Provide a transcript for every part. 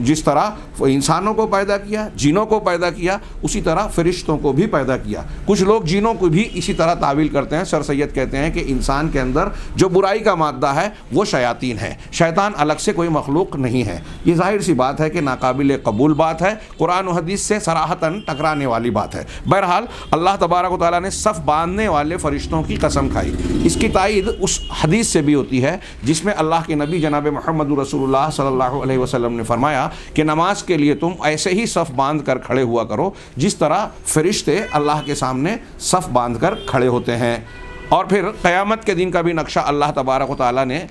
جس طرح انسانوں کو پیدا کیا، جنوں کو پیدا کیا، اسی طرح فرشتوں کو بھی پیدا کیا۔ کچھ لوگ جنوں کو بھی اسی طرح تعویل کرتے ہیں۔ سر سید کہتے ہیں کہ انسان کے اندر جو برائی کا مادہ ہے وہ شیاطین ہے، شیطان الگ سے کوئی مخلوق نہیں ہے۔ یہ ظاہر سی بات ہے کہ ناقابل قبول بات ہے، قرآن و حدیث سے صراحتاً ٹکرانے والی بات ہے۔ بہرحال اللہ تبارک و تعالیٰ نے صف باندھنے والے فرشتوں کی قسم کھائی۔ اس کی تائید اس حدیث سے بھی ہوتی ہے جس میں اللہ کے نبی جناب محمد رسول اللہ صلی اللہ علیہ وسلم نے فرمایا کہ نماز کے لیے تم ایسے ہی صف باندھ کر کھڑے ہوا کرو جس طرح فرشتے اللہ کے سامنے صف باندھ کر کھڑے ہوتے ہیں۔ اور پھر قیامت کے دن کا بھی نقشہ اللہ تبارک و تعالیٰ نے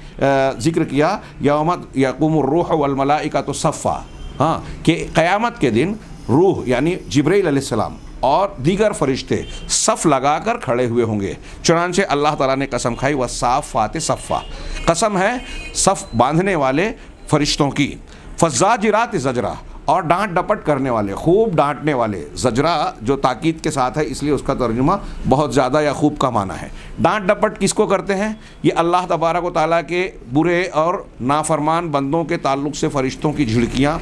ذکر کیا، یوم یقوم الروح والملائکۃ صفا، ہاں کہ قیامت کے دن روح یعنی جبرائیل علیہ السلام اور دیگر فرشتے صف لگا کر کھڑے ہوئے ہوں گے۔ چنانچہ اللہ تعالیٰ نے قسم کھائی والصافات صفا، قسم ہے صف باندھنے والے فرشتوں کی، فالزاجرات زجرا، اور ڈانٹ ڈپٹ کرنے والے، خوب ڈانٹنے والے۔ زجرا جو تاکید کے ساتھ ہے اس لیے اس کا ترجمہ بہت زیادہ یا خوب کا معنی ہے۔ ڈانٹ ڈپٹ کس کو کرتے ہیں؟ یہ اللہ تبارک و تعالیٰ کے برے اور نافرمان بندوں کے تعلق سے فرشتوں کی جھڑکیاں،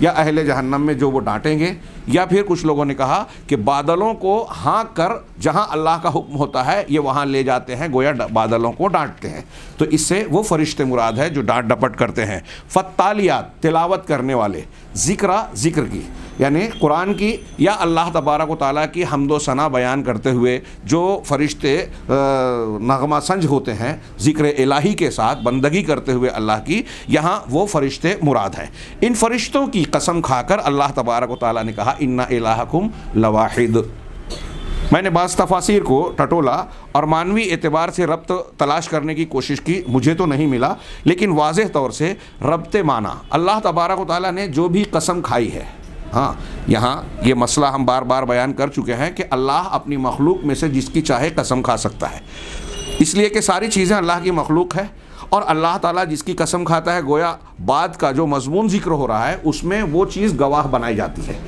یا اہل جہنم میں جو وہ ڈانٹیں گے، یا پھر کچھ لوگوں نے کہا کہ بادلوں کو ہانک کر جہاں اللہ کا حکم ہوتا ہے یہ وہاں لے جاتے ہیں، گویا بادلوں کو ڈانٹتے ہیں، تو اس سے وہ فرشتے مراد ہے جو ڈانٹ ڈپٹ کرتے ہیں۔ فالتالیات، تلاوت کرنے والے، ذکر کی یعنی قرآن کی یا اللہ تبارک و تعالیٰ کی حمد و ثنا بیان کرتے ہوئے جو فرشتے نغمہ سنج ہوتے ہیں ذکر الہی کے ساتھ بندگی کرتے ہوئے اللہ کی، یہاں وہ فرشتے مراد ہیں۔ ان فرشتوں کی قسم کھا کر اللہ تبارک و تعالیٰ نے کہا ان الہکم لواحد۔ میں نے بعض تفاسیر کو ٹٹولا اور معنوی اعتبار سے ربط تلاش کرنے کی کوشش کی، مجھے تو نہیں ملا، لیکن واضح طور سے ربط معنی اللہ تبارک و تعالیٰ نے جو بھی قسم کھائی ہے، ہاں یہاں یہ مسئلہ ہم بار بار بیان کر چکے ہیں کہ اللہ اپنی مخلوق میں سے جس کی چاہے قسم کھا سکتا ہے، اس لیے کہ ساری چیزیں اللہ کی مخلوق ہے، اور اللہ تعالیٰ جس کی قسم کھاتا ہے گویا بعد کا جو مضمون ذکر ہو رہا ہے اس میں وہ چیز گواہ بنائی جاتی ہے۔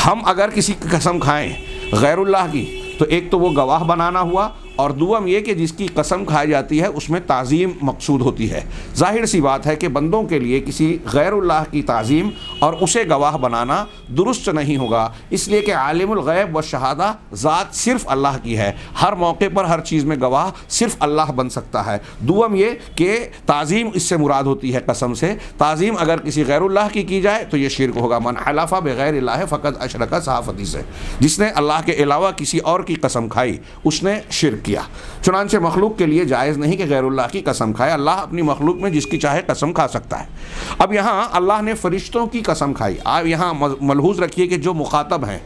ہم اگر کسی کی قسم کھائیں غیر اللہ کی تو ایک تو وہ گواہ بنانا ہوا، اور دوم یہ کہ جس کی قسم کھائی جاتی ہے اس میں تعظیم مقصود ہوتی ہے۔ ظاہر سی بات ہے کہ بندوں کے لیے کسی غیر اللہ کی تعظیم اور اسے گواہ بنانا درست نہیں ہوگا، اس لیے کہ عالم الغیب و شہادہ ذات صرف اللہ کی ہے، ہر موقع پر ہر چیز میں گواہ صرف اللہ بن سکتا ہے۔ دوم یہ کہ تعظیم اس سے مراد ہوتی ہے قسم سے، تعظیم اگر کسی غیر اللہ کی جائے تو یہ شرک ہوگا۔ من حلف بغیر اللہ فقد اشرک، صحاف حدیث ہے، جس نے اللہ کے علاوہ کسی اور کی قسم کھائی اس نے شرک کیا۔ چنانچہ مخلوق کے لیے جائز نہیں کہ غیر اللہ کی قسم کھائے، اللہ اپنی مخلوق میں جس کی چاہے قسم کھا سکتا ہے۔ اب یہاں اللہ نے فرشتوں کی قسم کھائی۔ آپ یہاں ملحوظ رکھیے کہ جو مخاطب ہیں،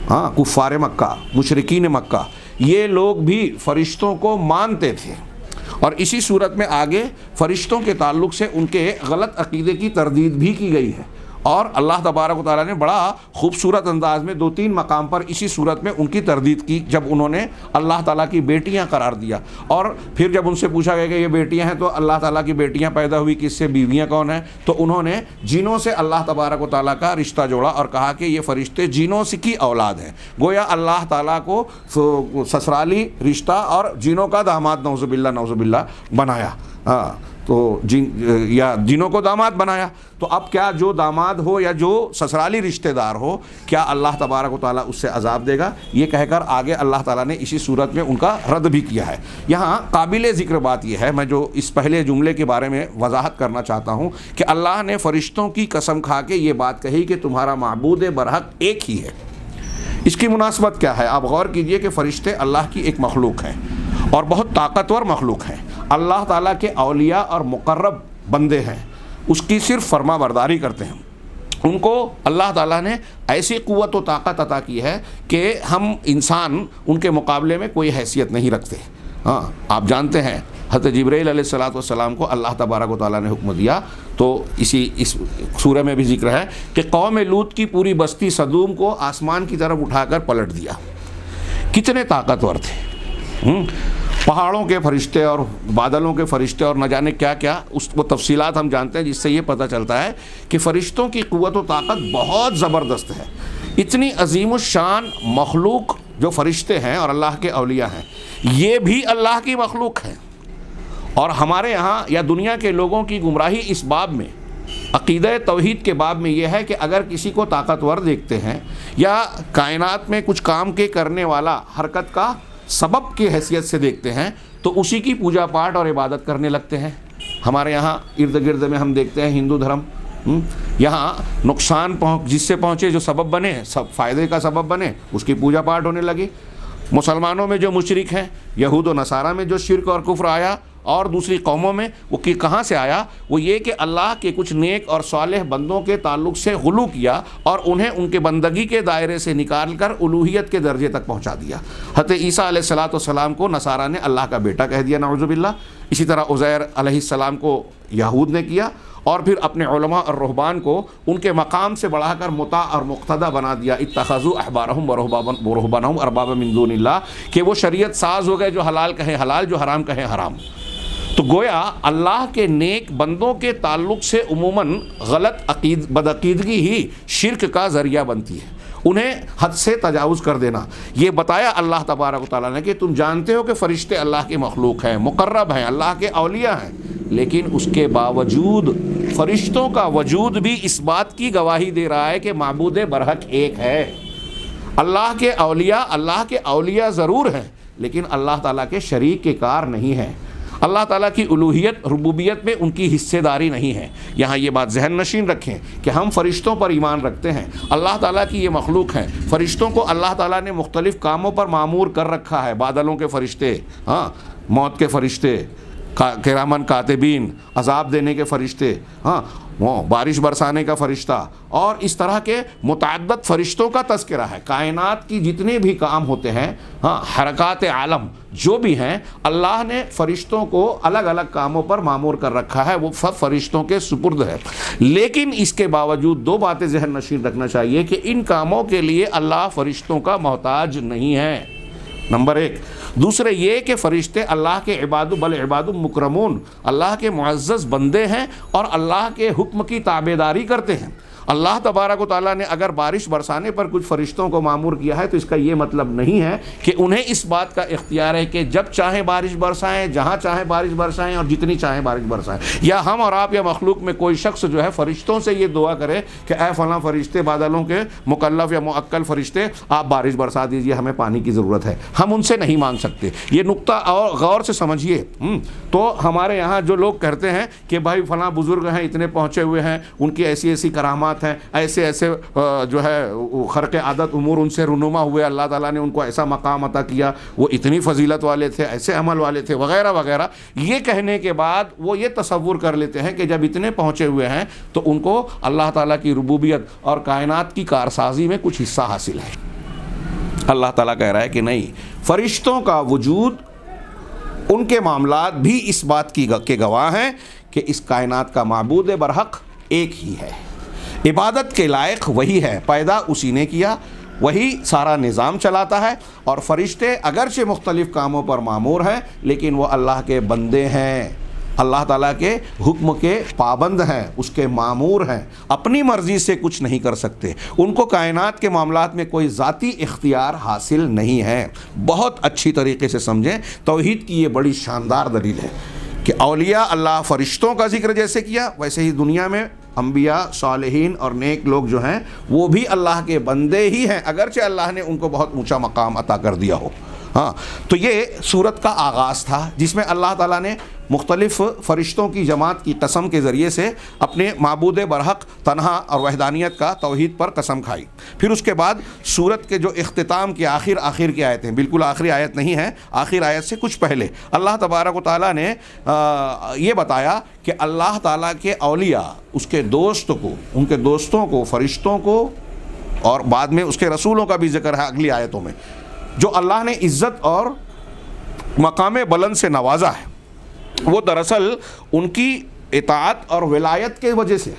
ہاں کفار مکہ، مشرکین مکہ، یہ لوگ بھی فرشتوں کو مانتے تھے، اور اسی صورت میں آگے فرشتوں کے تعلق سے ان کے غلط عقیدے کی تردید بھی کی گئی ہے، اور اللہ تبارک و تعالیٰ نے بڑا خوبصورت انداز میں 2-3 مقام پر اسی صورت میں ان کی تردید کی، جب انہوں نے اللہ تعالیٰ کی بیٹیاں قرار دیا، اور پھر جب ان سے پوچھا گیا کہ یہ بیٹیاں ہیں تو اللہ تعالیٰ کی بیٹیاں پیدا ہوئی کس سے، بیویاں کون ہیں، تو انہوں نے جنوں سے اللہ تبارک و تعالیٰ کا رشتہ جوڑا اور کہا کہ یہ فرشتے جنوں سے کی اولاد ہیں، گویا اللہ تعالیٰ کو سسرالی رشتہ اور جنوں کا داماد نعوذ باللہ بنایا، ہاں تو یا جنوں کو داماد بنایا۔ تو اب کیا جو داماد ہو یا جو سسرالی رشتہ دار ہو، کیا اللہ تبارک و تعالیٰ اس سے عذاب دے گا؟ یہ کہہ کر آگے اللہ تعالیٰ نے اسی صورت میں ان کا رد بھی کیا ہے۔ یہاں قابل ذکر بات یہ ہے، میں جو اس پہلے جملے کے بارے میں وضاحت کرنا چاہتا ہوں کہ اللہ نے فرشتوں کی قسم کھا کے یہ بات کہی کہ تمہارا معبود برحق ایک ہی ہے۔ اس کی مناسبت کیا ہے؟ آپ غور کیجئے کہ فرشتے اللہ کی ایک مخلوق ہیں اور بہت طاقتور مخلوق ہیں، اللہ تعالیٰ کے اولیاء اور مقرب بندے ہیں، اس کی صرف فرما برداری کرتے ہیں۔ ان کو اللہ تعالیٰ نے ایسی قوت و طاقت عطا کی ہے کہ ہم انسان ان کے مقابلے میں کوئی حیثیت نہیں رکھتے۔ ہاں آپ جانتے ہیں حضرت جبرائیل علیہ السلام کو اللہ تبارک و تعالیٰ نے حکم دیا، تو اس سورہ میں بھی ذکر ہے کہ قوم لوط کی پوری بستی سدوم کو آسمان کی طرف اٹھا کر پلٹ دیا۔ کتنے طاقتور تھے، پہاڑوں کے فرشتے اور بادلوں کے فرشتے اور نہ جانے کیا کیا، وہ تفصیلات ہم جانتے ہیں، جس سے یہ پتہ چلتا ہے کہ فرشتوں کی قوت و طاقت بہت زبردست ہے۔ اتنی عظیم الشان مخلوق جو فرشتے ہیں اور اللہ کے اولیاء ہیں، یہ بھی اللہ کی مخلوق ہیں، اور ہمارے یہاں یا دنیا کے لوگوں کی گمراہی اس باب میں عقیدہ توحید کے باب میں یہ ہے کہ اگر کسی کو طاقتور دیکھتے ہیں یا کائنات میں کچھ کام کے کرنے والا حرکت کا سبب کی حیثیت سے دیکھتے ہیں تو اسی کی پوجا پاٹ اور عبادت کرنے لگتے ہیں. ہمارے یہاں ارد گرد میں ہم دیکھتے ہیں ہندو دھرم، یہاں نقصان جس سے پہنچے، جو سبب بنے، سب فائدے کا سبب بنے، اس کی پوجا پاٹ ہونے لگی. مسلمانوں میں جو مشرک ہیں، یہود و نصارہ میں جو شرک اور کفر آیا، اور دوسری قوموں میں وہ کہاں سے آیا؟ وہ یہ کہ اللہ کے کچھ نیک اور صالح بندوں کے تعلق سے غلو کیا اور انہیں ان کے بندگی کے دائرے سے نکال کر الوہیت کے درجے تک پہنچا دیا. حضرت عیسیٰ علیہ السلام کو نصارہ نے اللہ کا بیٹا کہہ دیا، نعوذ باللہ. اسی طرح عزیر علیہ السلام کو یہود نے کیا، اور پھر اپنے علماء اور رہبان کو ان کے مقام سے بڑھا کر مطاع اور مقتدی بنا دیا. اتخذوا احبارهم ورهبانهم اربابا من دون اللہ، کہ وہ شریعت ساز ہو گئے، جو حلال کہیں حلال، جو حرام کہیں حرام. تو گویا اللہ کے نیک بندوں کے تعلق سے عموماً غلط بدعقیدگی ہی شرک کا ذریعہ بنتی ہے، انہیں حد سے تجاوز کر دینا. یہ بتایا اللہ تبارک و تعالیٰ نے کہ تم جانتے ہو کہ فرشتے اللہ کے مخلوق ہیں، مقرب ہیں، اللہ کے اولیاء ہیں، لیکن اس کے باوجود فرشتوں کا وجود بھی اس بات کی گواہی دے رہا ہے کہ معبود برحق ایک ہے. اللہ کے اولیاء ضرور ہیں، لیکن اللہ تعالیٰ کے شریک کے کار نہیں ہیں. اللہ تعالیٰ کی الوہیت ربوبیت میں ان کی حصے داری نہیں ہے. یہاں یہ بات ذہن نشین رکھیں کہ ہم فرشتوں پر ایمان رکھتے ہیں، اللہ تعالیٰ کی یہ مخلوق ہیں. فرشتوں کو اللہ تعالیٰ نے مختلف کاموں پر مامور کر رکھا ہے. بادلوں کے فرشتے، موت کے فرشتے، کرامن کاتبین، عذاب دینے کے فرشتے، بارش برسانے کا فرشتہ، اور اس طرح کے متعدد فرشتوں کا تذکرہ ہے. کائنات کی جتنے بھی کام ہوتے ہیں، حرکات عالم جو بھی ہیں، اللہ نے فرشتوں کو الگ الگ کاموں پر مامور کر رکھا ہے، وہ سب فرشتوں کے سپرد ہے. لیکن اس کے باوجود دو باتیں ذہن نشین رکھنا چاہیے کہ ان کاموں کے لیے اللہ فرشتوں کا محتاج نہیں ہے، نمبر ایک. دوسرے یہ کہ فرشتے اللہ کے بل عباد مکرمون، اللہ کے معزز بندے ہیں اور اللہ کے حکم کی تابعداری کرتے ہیں. اللہ تبارک و تعالیٰ نے اگر بارش برسانے پر کچھ فرشتوں کو مامور کیا ہے تو اس کا یہ مطلب نہیں ہے کہ انہیں اس بات کا اختیار ہے کہ جب چاہیں بارش برسائیں، جہاں چاہیں بارش برسائیں اور جتنی چاہیں بارش برسائیں. یا ہم اور آپ یا مخلوق میں کوئی شخص جو ہے فرشتوں سے یہ دعا کرے کہ اے فلاں فرشتے، بادلوں کے مکلف یا معقل فرشتے، آپ بارش برسا دیجئے، ہمیں پانی کی ضرورت ہے. ہم ان سے نہیں مانگ سکتے. یہ نقطہ اور غور سے سمجھیے. تو ہمارے یہاں جو لوگ کہتے ہیں کہ بھائی فلاں بزرگ ہیں، اتنے پہنچے ہوئے ہیں، ان کی ایسی ایسی کرامات ہیں، ایسے ایسے جو ہے خرق عادت امور ان سے رونما ہوئے، اللہ تعالیٰ نے ان کو ایسا مقام عطا کیا، وہ اتنی فضیلت والے تھے، ایسے عمل والے تھے، وغیرہ وغیرہ. یہ کہنے کے بعد وہ یہ تصور کر لیتے ہیں کہ جب اتنے پہنچے ہوئے ہیں تو ان کو اللہ تعالیٰ کی ربوبیت اور کائنات کی کارسازی میں کچھ حصہ حاصل ہے. اللہ تعالیٰ کہہ رہا ہے کہ نہیں، فرشتوں کا وجود، ان کے معاملات بھی اس بات کے گواہ ہیں کہ اس کائنات کا معبود برحق ایک ہی ہے، عبادت کے لائق وہی ہے، پیدا اسی نے کیا، وہی سارا نظام چلاتا ہے. اور فرشتے اگرچہ مختلف کاموں پر مامور ہیں لیکن وہ اللہ کے بندے ہیں، اللہ تعالیٰ کے حکم کے پابند ہیں، اس کے مامور ہیں، اپنی مرضی سے کچھ نہیں کر سکتے. ان کو کائنات کے معاملات میں کوئی ذاتی اختیار حاصل نہیں ہے. بہت اچھی طریقے سے سمجھیں، توحید کی یہ بڑی شاندار دلیل ہے کہ اولیاء اللہ فرشتوں کا ذکر جیسے کیا، ویسے ہی دنیا میں انبیاء، صالحین اور نیک لوگ جو ہیں وہ بھی اللہ کے بندے ہی ہیں، اگرچہ اللہ نے ان کو بہت اونچا مقام عطا کر دیا ہو. تو یہ سورت کا آغاز تھا جس میں اللہ تعالیٰ نے مختلف فرشتوں کی جماعت کی قسم کے ذریعے سے اپنے معبود برحق تنہا اور وحدانیت کا توحید پر قسم کھائی. پھر اس کے بعد سورت کے جو اختتام کی آخر کی آیتیں، بالکل آخری آیت نہیں ہے، آخر آیت سے کچھ پہلے اللہ تبارک و تعالیٰ نے یہ بتایا کہ اللہ تعالیٰ کے اولیاء، اس کے دوست کو، ان کے دوستوں کو، فرشتوں کو، اور بعد میں اس کے رسولوں کا بھی ذکر ہے اگلی آیتوں میں، جو اللہ نے عزت اور مقام بلند سے نوازا ہے، وہ دراصل ان کی اطاعت اور ولایت کے وجہ سے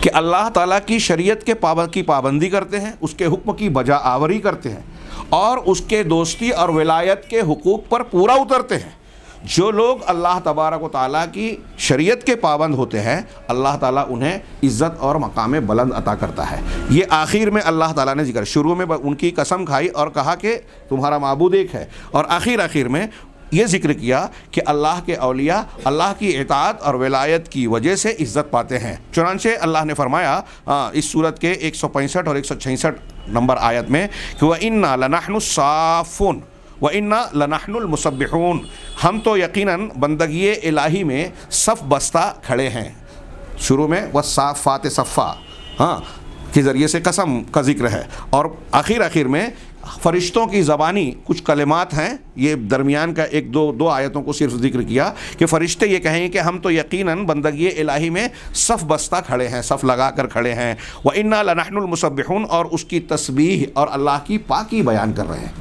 کہ اللہ تعالیٰ کی شریعت کی پابندی کرتے ہیں، اس کے حکم کی بجا آوری کرتے ہیں اور اس کے دوستی اور ولایت کے حقوق پر پورا اترتے ہیں. جو لوگ اللہ تبارک و تعالیٰ کی شریعت کے پابند ہوتے ہیں، اللہ تعالیٰ انہیں عزت اور مقام بلند عطا کرتا ہے. یہ آخر میں اللہ تعالیٰ نے ذکر، شروع میں ان کی قسم کھائی اور کہا کہ تمہارا معبود ایک ہے، اور آخر میں یہ ذکر کیا کہ اللہ کے اولیاء اللہ کی اطاعت اور ولایت کی وجہ سے عزت پاتے ہیں۔ چنانچہ اللہ نے فرمایا اس سورت کے 165 اور 166 نمبر آیت میں کہ وَإِنَّا لَنَحْنُ الصَّافُّونَ وَإِنَّا لَنَحْنُ الْمُسَبِّحُونَ، ہم تو یقیناً بندگی الہی میں صف بستہ کھڑے ہیں۔ شروع میں والصافات صفا کے ذریعے سے قسم کا ذکر ہے، اور آخر میں فرشتوں کی زبانی کچھ کلمات ہیں، یہ درمیان کا ایک دو آیتوں کو صرف ذکر کیا کہ فرشتے یہ کہیں کہ ہم تو یقیناً بندگی الہی میں صف بستہ کھڑے ہیں، صف لگا کر کھڑے ہیں۔ وَإِنَّا لَنَحْنُ الْمُسَبِّحُونَ، اور اس کی تسبیح اور اللہ کی پاکی بیان کر رہے ہیں۔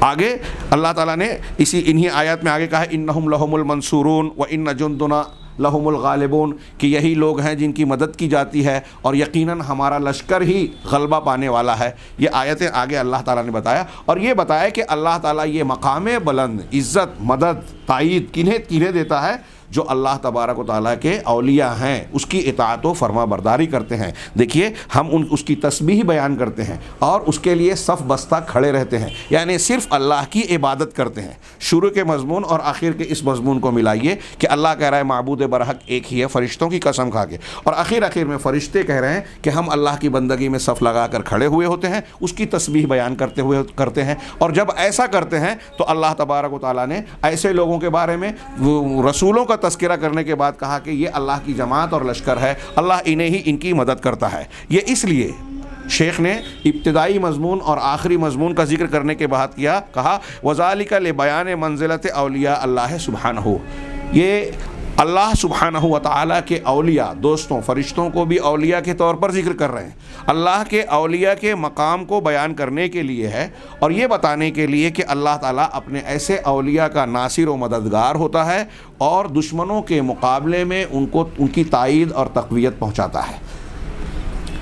آگے اللہ تعالیٰ نے انہی آیات میں آگے کہا اِنَّهُمْ لَهُمُ الْمَنْصُورُونَ وَإِنَّ جُنْدُنَا لَهُمُ الْغَالِبُونَ، کہ یہی لوگ ہیں جن کی مدد کی جاتی ہے اور یقیناً ہمارا لشکر ہی غلبہ پانے والا ہے۔ یہ آیتیں آگے اللہ تعالیٰ نے بتایا، اور یہ بتایا کہ اللہ تعالیٰ یہ مقام بلند، عزت، مدد، تائید کنہیں دیتا ہے؟ جو اللہ تبارک و تعالیٰ کے اولیاء ہیں، اس کی اطاعت و فرما برداری کرتے ہیں۔ دیکھیے ہم اس کی تسبیح بیان کرتے ہیں اور اس کے لیے صف بستہ کھڑے رہتے ہیں، یعنی صرف اللہ کی عبادت کرتے ہیں۔ شروع کے مضمون اور آخر کے اس مضمون کو ملائیے کہ اللہ کہہ رہا ہے معبود برحق ایک ہی ہے، فرشتوں کی قسم کھا کے، اور آخر میں فرشتے کہہ رہے ہیں کہ ہم اللہ کی بندگی میں صف لگا کر کھڑے ہوئے ہوتے ہیں، اس کی تسبیح بیان کرتے ہیں۔ اور جب ایسا کرتے ہیں تو اللہ تبارک و تعالیٰ نے ایسے لوگوں کے بارے میں رسولوں کا تذکرہ کرنے کے بعد کہا کہ یہ اللہ کی جماعت اور لشکر ہے، اللہ انہیں ہی ان کی مدد کرتا ہے۔ یہ اس لیے شیخ نے ابتدائی مضمون اور آخری مضمون کا ذکر کرنے کے بعد کہا وَذَلِكَ لِبَيَانِ مَنزِلَةِ أَوْلِيَاءِ اللَّهِ سُبْحَانَهُ، یہ اللہ سبحانہ و تعالیٰ کے اولیاء، دوستوں فرشتوں کو بھی اولیاء کے طور پر ذکر کر رہے ہیں، اللہ کے اولیاء کے مقام کو بیان کرنے کے لیے ہے، اور یہ بتانے کے لیے کہ اللہ تعالیٰ اپنے ایسے اولیاء کا ناصر و مددگار ہوتا ہے اور دشمنوں کے مقابلے میں ان کی تائید اور تقویت پہنچاتا ہے۔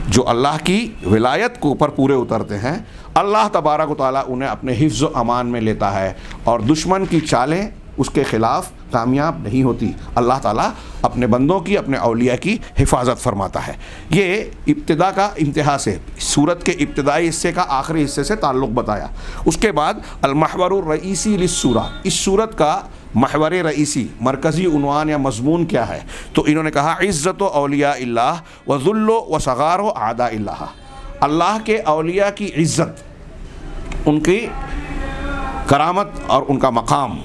جو اللہ کی ولایت کو اوپر پورے اترتے ہیں، اللہ تبارک و تعالیٰ انہیں اپنے حفظ و امان میں لیتا ہے، اور دشمن کی چالیں اس کے خلاف کامیاب نہیں ہوتی۔ اللہ تعالیٰ اپنے بندوں کی، اپنے اولیاء کی حفاظت فرماتا ہے۔ یہ ابتدا کا انتہا سے، سورت کے ابتدائی حصے کا آخری حصے سے تعلق بتایا۔ اس کے بعد المحور الرئیسی للسورہ، اس سورت کا محور رئیسی، مرکزی عنوان یا مضمون کیا ہے؟ تو انہوں نے کہا عزت و اولیاء اللہ و ذل و صغار و اعداء اللہ، اللہ کے اولیاء کی عزت، ان کی کرامت اور ان کا مقام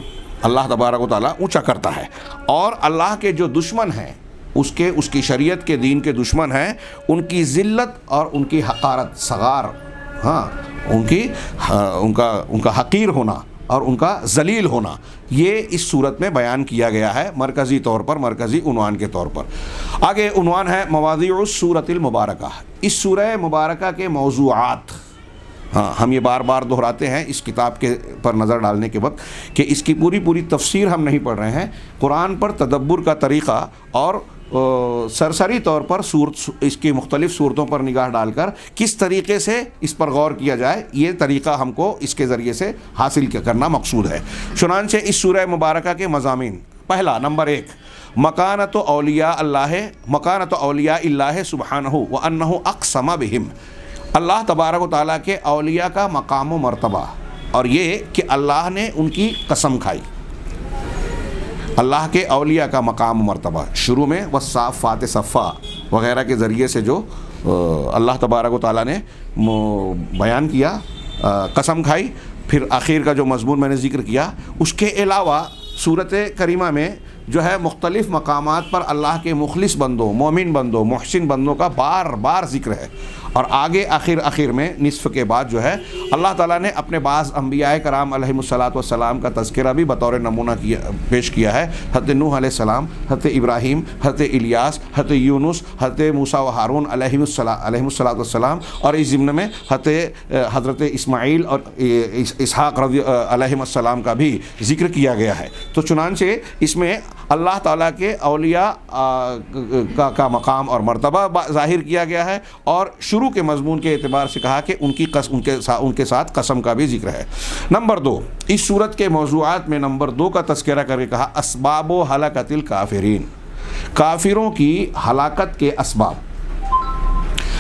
اللہ تبارک و تعالیٰ اونچا کرتا ہے، اور اللہ کے جو دشمن ہیں، اس کی شریعت کے دین کے دشمن ہیں، ان کی ذلت اور ان کی حقارت، صغار، ان کا حقیر ہونا اور ان کا ذلیل ہونا، یہ اس صورت میں بیان کیا گیا ہے مرکزی طور پر، مرکزی عنوان کے طور پر۔ آگے عنوان ہے مواضیع السورۃ المبارکہ، اس سورہ مبارکہ کے موضوعات۔ ہم یہ بار بار دہراتے ہیں اس کتاب کے پر نظر ڈالنے کے وقت کہ اس کی پوری تفسیر ہم نہیں پڑھ رہے ہیں، قرآن پر تدبر کا طریقہ اور سرسری طور پر اس کی مختلف صورتوں پر نگاہ ڈال کر کس طریقے سے اس پر غور کیا جائے، یہ طریقہ ہم کو اس کے ذریعے سے حاصل کرنا مقصود ہے۔ چنانچہ اس سورہ مبارکہ کے مضامین، پہلا نمبر 1 مکانۃ اولیاء اللہ سبحانہ وانہ اقسم بہم، اللہ تبارک و تعالیٰ کے اولیاء کا مقام و مرتبہ، اور یہ کہ اللہ نے ان کی قسم کھائی۔ اللہ کے اولیاء کا مقام و مرتبہ شروع میں والصافات صفا وغیرہ کے ذریعے سے جو اللہ تبارک و تعالیٰ نے بیان کیا، قسم کھائی، پھر آخر کا جو مضمون میں نے ذکر کیا، اس کے علاوہ سورت کریمہ میں جو ہے مختلف مقامات پر اللہ کے مخلص بندوں، مومن بندوں، محسن بندوں کا بار بار ذکر ہے، اور آگے آخر میں نصف کے بعد جو ہے اللہ تعالیٰ نے اپنے بعض انبیاء کرام علیہم الصلاۃ والسلام کا تذکرہ بھی بطور نمونہ پیش کیا ہے۔ حضرت نوح علیہ السلام، حضرت ابراہیم، حضرت الیاس، حضرت یونس، حضرت موسیٰ و ہارون علیہم الصلاۃ والسلام، اور اس ضمن میں حضرت اسماعیل اور اسحاق علیہم السلام کا بھی ذکر کیا گیا ہے۔ تو چنانچہ اس میں اللہ تعالیٰ کے اولیاء کا مقام اور مرتبہ ظاہر کیا گیا ہے، اور شروع کے مضمون کے اعتبار سے کہا کہ ان کے ساتھ قسم کا بھی ذکر ہے۔ نمبر 2، اس صورت کے موضوعات میں نمبر 2 کا تذکرہ کر کے کہا اسباب و ہلاکت الکافرین، کافروں کی ہلاکت کے اسباب،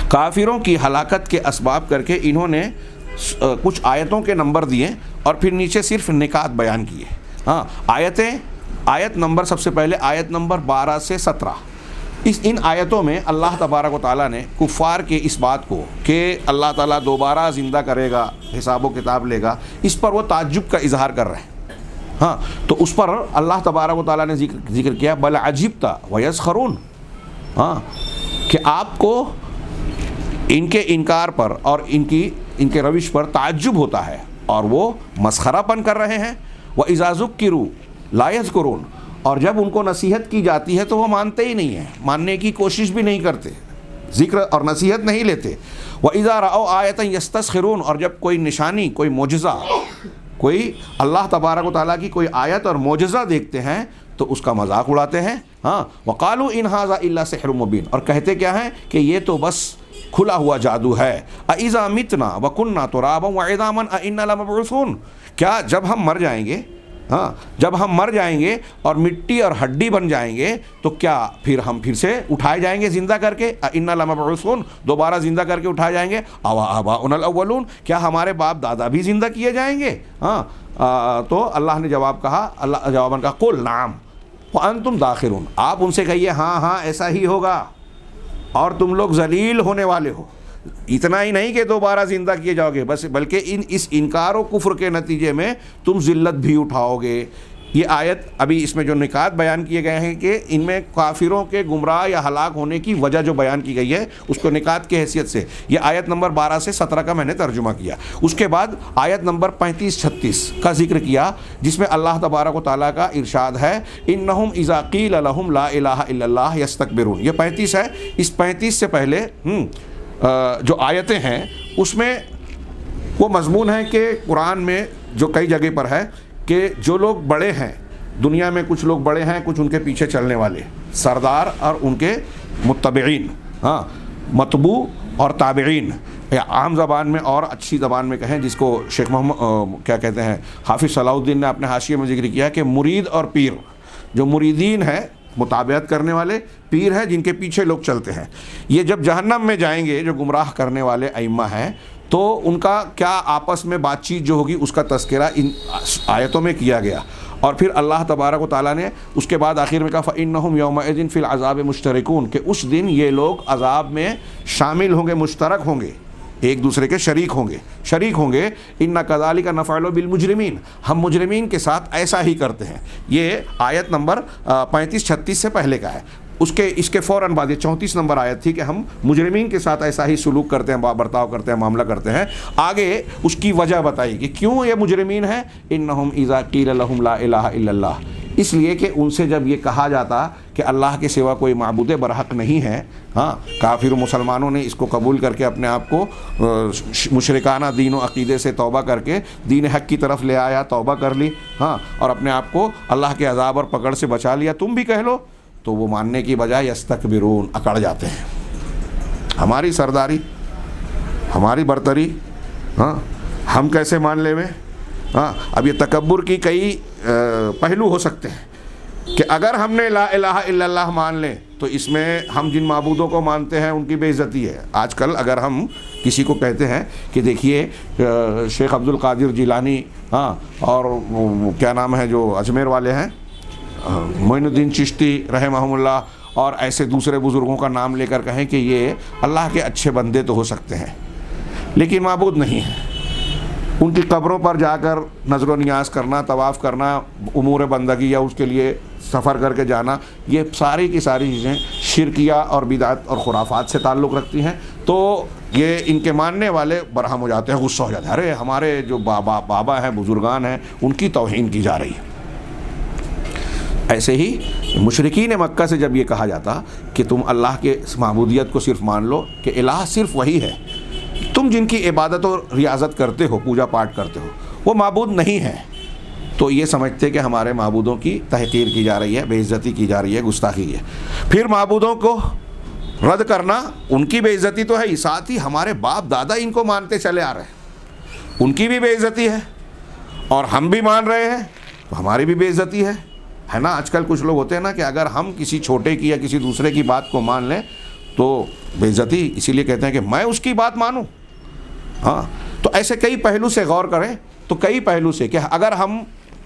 کافروں کی ہلاکت کے اسباب کر کے انہوں نے کچھ آیتوں کے نمبر دیے اور پھر نیچے صرف نکات بیان کیے. ہاں آیت نمبر سب سے پہلے آیت نمبر 12 سے 17. ان آیتوں میں اللہ تبارک و تعالیٰ نے کفار کے اس بات کو کہ اللہ تعالیٰ دوبارہ زندہ کرے گا، حساب و کتاب لے گا، اس پر وہ تعجب کا اظہار کر رہے ہیں. ہاں تو اس پر اللہ تبارک و تعالیٰ نے ذکر کیا بل عجبت ویسخرون. ہاں کہ آپ کو ان کے انکار پر اور ان کے روش پر تعجب ہوتا ہے اور وہ مسخرہ پن کر رہے ہیں. وَإِذَا ذُكِّرُوا لَا يَذْكُرُونَ. اور جب ان کو نصیحت کی جاتی ہے تو وہ مانتے ہی نہیں ہیں، ماننے کی کوشش بھی نہیں کرتے، ذکر اور نصیحت نہیں لیتے. وَإِذَا رَأَوْا آیَةً يَسْتَسْخِرُونَ. اور جب کوئی نشانی، کوئی معجزہ، کوئی اللہ تبارک و تعالیٰ کی کوئی آیت اور معجزہ دیکھتے ہیں تو اس کا مذاق اڑاتے ہیں. ہاں وَقَالُوا إِنْ هَذَا إِلَّا سِحْرٌ مُبِينٌ. اور کہتے کیا ہیں کہ یہ تو بس کھلا ہوا جادو ہے. أَإِذَا مِتْنَا وَكُنَّا تُرَابًا وَعِظَامًا أَإِنَّا لَمَبْعُوثُونَ. کیا جب ہم مر جائیں گے، ہاں جب ہم مر جائیں گے اور مٹی اور ہڈی بن جائیں گے تو کیا پھر ہم پھر سے اٹھائے جائیں گے زندہ کر کے؟ اِنَّا لَمَبْعُوثُونَ. دوبارہ زندہ کر کے اٹھائے جائیں گے. آباؤنا الاولون. کیا ہمارے باپ دادا بھی زندہ کیے جائیں گے؟ ہاں تو اللہ نے جواب کہا، اللہ جواباً کہا قُلْ نعم وَأَنْتُمْ دَاخِرُونَ. آپ ان سے کہیے ہاں ہاں ایسا ہی ہوگا اور تم لوگ ذلیل ہونے والے ہو. اتنا ہی نہیں کہ دوبارہ زندہ کیے جاؤ گے بس، بلکہ اس انکار و کفر کے نتیجے میں تم ذلت بھی اٹھاؤ گے. یہ آیت ابھی اس میں جو نکات بیان کیے گئے ہیں کہ ان میں کافروں کے گمراہ یا ہلاک ہونے کی وجہ جو بیان کی گئی ہے اس کو نکات کی حیثیت سے یہ آیت نمبر 12 سے 17 کا میں نے ترجمہ کیا. اس کے بعد آیت نمبر 35-36 کا ذکر کیا جس میں اللہ تبارک و تعالیٰ کا ارشاد ہے انہم اذا قیل لہم لا الہ الا اللہ یستکبرون. یہ 35 ہے. اس 35 سے پہلے جو آیتیں ہیں اس میں وہ مضمون ہے کہ قرآن میں جو کئی جگہ پر ہے کہ جو لوگ بڑے ہیں دنیا میں، کچھ لوگ بڑے ہیں، کچھ ان کے پیچھے چلنے والے سردار اور ان کے متبعین، ہاں متبوع اور تابعین، یا عام زبان میں اور اچھی زبان میں کہیں جس کو شیخ محمد کیا کہتے ہیں حافظ صلاح الدین نے اپنے حاشیے میں ذکر کیا کہ مرید اور پیر. جو مریدین ہیں متابعت کرنے والے، پیر ہے جن کے پیچھے لوگ چلتے ہیں. یہ جب جہنم میں جائیں گے جو گمراہ کرنے والے ائمہ ہیں تو ان کا کیا آپس میں بات چیت جو ہوگی اس کا تذکرہ ان آیتوں میں کیا گیا. اور پھر اللہ تبارک و تعالیٰ نے اس کے بعد آخر میں کہا فَإِنَّهُمْ يَوْمَئِذٍ فِي الْعَذَابِ مُشْتَرِكُونَ. کہ اس دن یہ لوگ عذاب میں شامل ہوں گے، مشترک ہوں گے، ایک دوسرے کے شریک ہوں گے. اِنَّا كَذَلِكَ نَفْعَلُ بِالْمُجْرِمِينَ. ہم مجرمین کے ساتھ ایسا ہی کرتے ہیں. یہ آیت نمبر 35-36 سے پہلے کا ہے. اس کے فوراً بعد یہ 34 نمبر آیت تھی کہ ہم مجرمین کے ساتھ ایسا ہی سلوک کرتے ہیں، برتاؤ کرتے ہیں، معاملہ کرتے ہیں. آگے اس کی وجہ بتائی کہ کیوں یہ مجرمین ہیں. انہم اذا قیل لہم لا الہ الا اللہ. اس لیے کہ ان سے جب یہ کہا جاتا کہ اللہ کے سوا کوئی معبود برحق نہیں ہے، ہاں کافر و مسلمانوں نے اس کو قبول کر کے اپنے آپ کو مشرکانہ دین و عقیدے سے توبہ کر کے دین حق کی طرف لے آیا، توبہ کر لی، ہاں اور اپنے آپ کو اللہ کے عذاب اور پکڑ سے بچا لیا، تم بھی کہہ لو. تو وہ ماننے کی بجائے یستکبرون، اکڑ جاتے ہیں. ہماری سرداری، ہماری برتری، ہاں ہم کیسے مان لے میں. ہاں اب یہ تکبر کی کئی پہلو ہو سکتے ہیں کہ اگر ہم نے لا الہ الا اللہ مان لیں تو اس میں ہم جن معبودوں کو مانتے ہیں ان کی بے عزتی ہے. آج کل اگر ہم کسی کو کہتے ہیں کہ دیکھیے شیخ عبد القادر جیلانی، ہاں اور کیا نام ہے جو اجمیر والے ہیں معین الدین چشتی رحمہ اللہ، اور ایسے دوسرے بزرگوں کا نام لے کر کہیں کہ یہ اللہ کے اچھے بندے تو ہو سکتے ہیں لیکن معبود نہیں ہیں. ان کی قبروں پر جا کر نظر و نیاز کرنا، طواف کرنا، امور بندگی یا اس کے لیے سفر کر کے جانا، یہ ساری کی ساری چیزیں شرکیہ اور بدعت اور خرافات سے تعلق رکھتی ہیں. تو یہ ان کے ماننے والے برہم ہو جاتے ہیں، غصہ ہو جاتے ہیں، ارے ہمارے جو بابا ہیں، بزرگان ہیں، ان کی توہین کی جا رہی ہے. ایسے ہی مشرکین مکہ سے جب یہ کہا جاتا کہ تم اللہ کے معبودیت کو صرف مان لو کہ الہ صرف وہی ہے، تم جن کی عبادت و ریاضت کرتے ہو، پوجا پاٹ کرتے ہو، وہ معبود نہیں ہیں، تو یہ سمجھتے کہ ہمارے معبودوں کی تحقیر کی جا رہی ہے، بے عزتی کی جا رہی ہے، گستاخی ہے. پھر معبودوں کو رد کرنا، ان کی بے عزتی تو ہے ہی، ساتھ ہی ہمارے باپ دادا ان کو مانتے چلے آ رہے ہیں، ان کی بھی بے عزتی ہے، اور ہم بھی مان رہے ہیں تو ہماری بھی بے عزتی ہے نا. آج کل کچھ لوگ ہوتے ہیں نا کہ اگر ہم کسی چھوٹے کی یا کسی دوسرے کی بات کو مان لیں تو بے عزتی، اسی لیے کہتے ہیں کہ میں اس کی بات مانوں. ہاں تو ایسے کئی پہلو سے غور کریں تو کئی پہلو سے کہ اگر ہم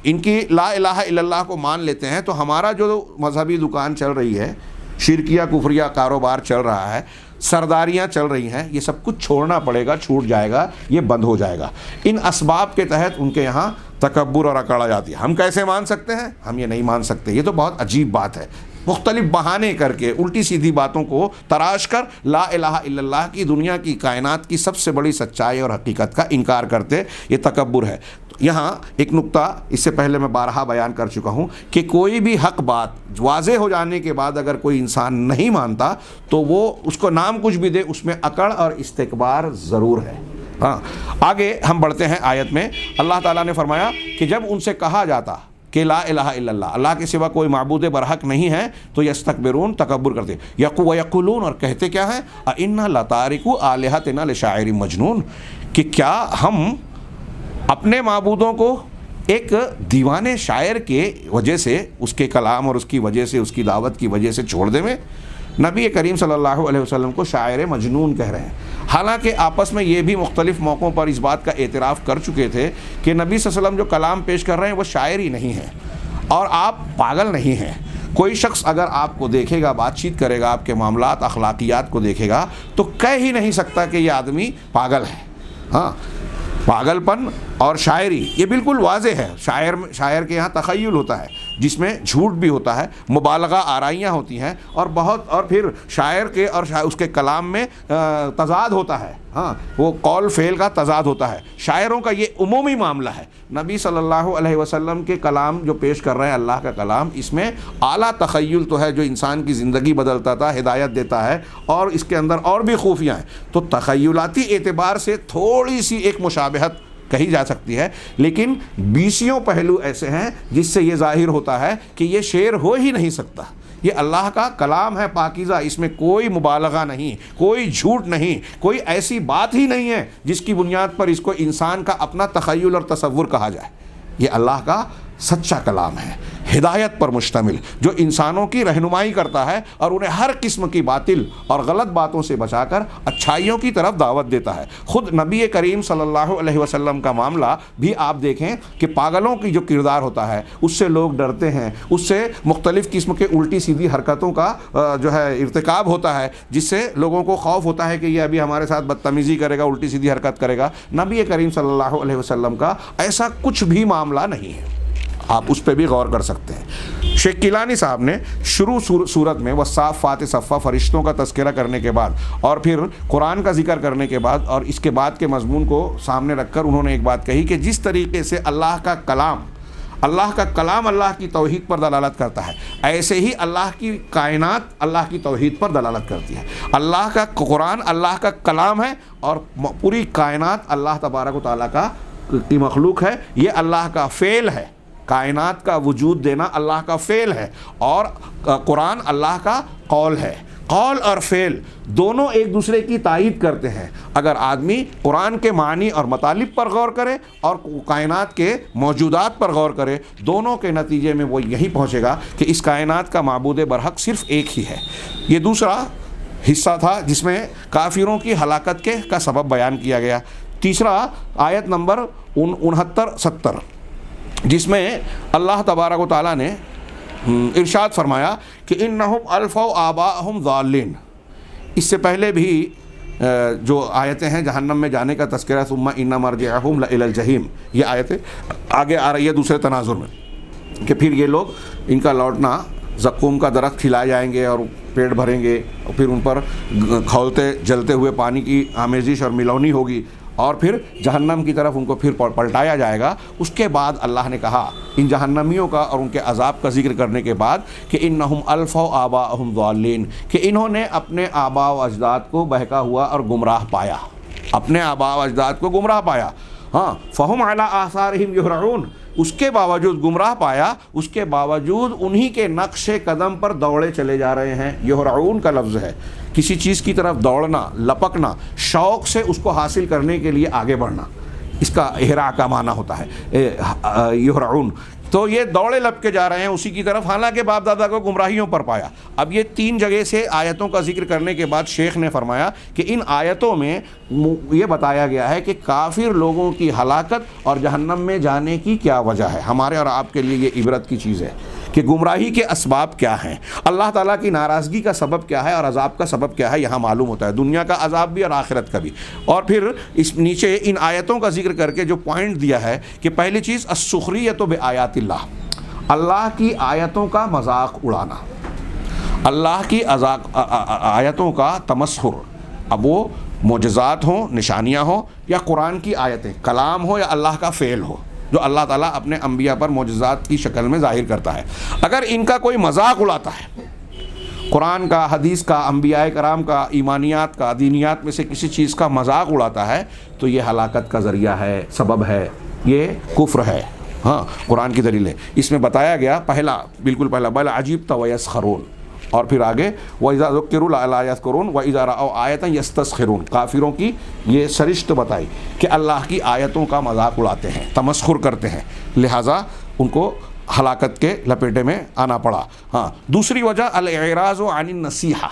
ان کی لا الہ الا اللہ کو مان لیتے ہیں تو ہمارا جو مذہبی دکان چل رہی ہے، شرکیہ کفریہ کاروبار چل رہا ہے، سرداریاں چل رہی ہیں، یہ سب کچھ چھوڑنا پڑے گا، چھوٹ جائے گا، یہ بند ہو جائے گا۔ ان اسباب کے تحت ان کے یہاں تکبر اور اکڑ آ جاتی ہے۔ ہم کیسے مان سکتے ہیں؟ ہم یہ نہیں مان سکتے۔ یہ تو بہت عجیب بات ہے، مختلف بہانے کر کے الٹی سیدھی باتوں کو تراش کر لا الہ الا اللہ کی، دنیا کی، کائنات کی سب سے بڑی سچائی اور حقیقت کا انکار کرتے، یہ تکبر ہے۔ یہاں ایک نقطہ اس سے پہلے میں بارہا بیان کر چکا ہوں کہ کوئی بھی حق بات واضح ہو جانے کے بعد اگر کوئی انسان نہیں مانتا تو وہ اس کو نام کچھ بھی دے، اس میں اکڑ اور استکبار ضرور ہے۔ ہاں، آگے ہم بڑھتے ہیں آیت میں۔ اللہ تعالیٰ نے فرمایا کہ جب ان سے کہا جاتا کہ لا الہ الا اللہ، اللہ کے سوا کوئی معبود برحق نہیں ہے، تو یستکبرون، تکبر کرتے، یقولون، اور کہتے کیا ہیں، اِنَّا لَتَارِكُ آلِهَتِنَا لِشَاعِرٍ مجنون، کہ کیا ہم اپنے معبودوں کو ایک دیوانے شاعر کے وجہ سے، اس کے کلام اور اس کی وجہ سے، اس کی دعوت کی وجہ سے چھوڑ دیں میں؟ نبی کریم صلی اللہ علیہ وسلم کو شاعر مجنون کہہ رہے ہیں، حالانکہ آپس میں یہ بھی مختلف موقعوں پر اس بات کا اعتراف کر چکے تھے کہ نبی صلی اللہ علیہ وسلم جو کلام پیش کر رہے ہیں وہ شاعر ہی نہیں ہے اور آپ پاگل نہیں ہیں۔ کوئی شخص اگر آپ کو دیکھے گا، بات چیت کرے گا، آپ کے معاملات اخلاقیات کو دیکھے گا تو کہہ ہی نہیں سکتا کہ یہ آدمی پاگل ہے۔ ہاں، پاگل پن اور شاعری یہ بالکل واضح ہے۔ شاعر کے یہاں تخیل ہوتا ہے جس میں جھوٹ بھی ہوتا ہے، مبالغہ آرائیاں ہوتی ہیں، اور پھر شاعر کے اور اس کے کلام میں تضاد ہوتا ہے۔ ہاں، وہ قول فعل کا تضاد ہوتا ہے۔ شاعروں کا یہ عمومی معاملہ ہے۔ نبی صلی اللہ علیہ وسلم کے کلام جو پیش کر رہے ہیں، اللہ کا کلام، اس میں اعلیٰ تخیل تو ہے جو انسان کی زندگی بدلتا تھا، ہدایت دیتا ہے، اور اس کے اندر اور بھی خوفیاں ہیں۔ تو تخیلاتی اعتبار سے تھوڑی سی ایک مشابہت کہی جا سکتی ہے، لیکن بیسیوں پہلو ایسے ہیں جس سے یہ ظاہر ہوتا ہے کہ یہ شعر ہو ہی نہیں سکتا۔ یہ اللہ کا کلام ہے پاکیزہ، اس میں کوئی مبالغہ نہیں، کوئی جھوٹ نہیں، کوئی ایسی بات ہی نہیں ہے جس کی بنیاد پر اس کو انسان کا اپنا تخیل اور تصور کہا جائے۔ یہ اللہ کا سچا کلام ہے، ہدایت پر مشتمل، جو انسانوں کی رہنمائی کرتا ہے اور انہیں ہر قسم کی باطل اور غلط باتوں سے بچا کر اچھائیوں کی طرف دعوت دیتا ہے۔ خود نبی کریم صلی اللہ علیہ وسلم کا معاملہ بھی آپ دیکھیں کہ پاگلوں کی جو کردار ہوتا ہے اس سے لوگ ڈرتے ہیں، اس سے مختلف قسم کے الٹی سیدھی حرکتوں کا جو ہے ارتکاب ہوتا ہے، جس سے لوگوں کو خوف ہوتا ہے کہ یہ ابھی ہمارے ساتھ بدتمیزی کرے گا، الٹی سیدھی حرکت کرے گا۔ نبی کریم صلی اللہ علیہ وسلم کا ایسا کچھ بھی معاملہ نہیں ہے، آپ اس پہ بھی غور کر سکتے ہیں۔ شیخ کیلانی صاحب نے شروع صورت میں والصافات صفا، فرشتوں کا تذکرہ کرنے کے بعد اور پھر قرآن کا ذکر کرنے کے بعد اور اس کے بعد کے مضمون کو سامنے رکھ کر انہوں نے ایک بات کہی کہ جس طریقے سے اللہ کا کلام اللہ کی توحید پر دلالت کرتا ہے، ایسے ہی اللہ کی کائنات اللہ کی توحید پر دلالت کرتی ہے۔ اللہ کا قرآن اللہ کا کلام ہے اور پوری کائنات اللہ تبارک و تعالیٰ کی مخلوق ہے، یہ اللہ کا فعل ہے۔ کائنات کا وجود دینا اللہ کا فعل ہے اور قرآن اللہ کا قول ہے۔ قول اور فعل دونوں ایک دوسرے کی تائید کرتے ہیں۔ اگر آدمی قرآن کے معنی اور مطالب پر غور کرے اور کائنات کے موجودات پر غور کرے، دونوں کے نتیجے میں وہ یہی پہنچے گا کہ اس کائنات کا معبود برحق صرف ایک ہی ہے۔ یہ دوسرا حصہ تھا جس میں کافروں کی ہلاکت کا سبب بیان کیا گیا۔ تیسرا آیت نمبر 69-70 جس میں اللہ تبارک و تعالیٰ نے ارشاد فرمایا کہ انہم الفوا آباءہم ضالین۔ اس سے پہلے بھی جو آیتیں ہیں جہنم میں جانے کا تذکرہ، ثم ان مرجعہم الی الجحیم، یہ آیتیں آگے آ رہی ہے دوسرے تناظر میں کہ پھر یہ لوگ، ان کا لوٹنا، زقوم کا درخت کھلائے جائیں گے اور پیٹ بھریں گے اور پھر ان پر کھولتے جلتے ہوئے پانی کی آمیزش اور ملونی ہوگی اور پھر جہنم کی طرف ان کو پھر پلٹایا جائے گا۔ اس کے بعد اللہ نے کہا ان جہنمیوں کا اور ان کے عذاب کا ذکر کرنے کے بعد کہ انہم الفوا آباءہم ضالین، کہ انہوں نے اپنے آباء و اجداد کو بہکا ہوا اور گمراہ پایا، اپنے آباء و اجداد کو گمراہ پایا۔ ہاں، فہم علی آثارہم یہرعون، اس کے باوجود گمراہ پایا، اس کے باوجود انہی کے نقش قدم پر دوڑے چلے جا رہے ہیں۔ یہرعون کا لفظ ہے کسی چیز کی طرف دوڑنا، لپکنا، شوق سے اس کو حاصل کرنے کے لیے آگے بڑھنا، اس کا احراء کا معنی ہوتا ہے یہرعون۔ تو یہ دوڑے لپ کے جا رہے ہیں اسی کی طرف، حالانکہ باپ دادا کو گمراہیوں پر پایا۔ اب یہ 3 جگہ سے آیتوں کا ذکر کرنے کے بعد شیخ نے فرمایا کہ ان آیتوں میں یہ بتایا گیا ہے کہ کافر لوگوں کی ہلاکت اور جہنم میں جانے کی کیا وجہ ہے۔ ہمارے اور آپ کے لیے یہ عبرت کی چیز ہے کہ گمراہی کے اسباب کیا ہیں، اللہ تعالیٰ کی ناراضگی کا سبب کیا ہے اور عذاب کا سبب کیا ہے، یہاں معلوم ہوتا ہے، دنیا کا عذاب بھی اور آخرت کا بھی۔ اور پھر اس نیچے ان آیتوں کا ذکر کر کے جو پوائنٹ دیا ہے کہ پہلی چیز السخریۃ بآیات اللہ، اللہ کی آیتوں کا مذاق اڑانا، اللہ کی آیتوں کا تمسخر، اب وہ معجزات ہوں، نشانیاں ہوں، یا قرآن کی آیتیں، کلام ہو یا اللہ کا فعل ہو جو اللہ تعالیٰ اپنے انبیاء پر معجزات کی شکل میں ظاہر کرتا ہے، اگر ان کا کوئی مذاق اڑاتا ہے، قرآن کا، حدیث کا، انبیاء کرام کا، ایمانیات کا، دینیات میں سے کسی چیز کا مذاق اڑاتا ہے تو یہ ہلاکت کا ذریعہ ہے، سبب ہے، یہ کفر ہے۔ ہاں، قرآن کی دلیل ہے، اس میں بتایا گیا بالکل پہلا بل عجیبت ویسخرون، اور پھر آگے وَإِذَا ذُكِّرُوا لَا يَذْكُرُونَ وَإِذَا رَأَوْا آیَةً يَسْتَسْخِرُونَ، کافروں کی یہ سرشت بتائی کہ اللہ کی آیتوں کا مذاق اڑاتے ہیں، تمسخر کرتے ہیں، لہٰذا ان کو ہلاکت کے لپیٹے میں آنا پڑا۔ ہاں، دوسری وجہ الاعراض عن النصیحہ،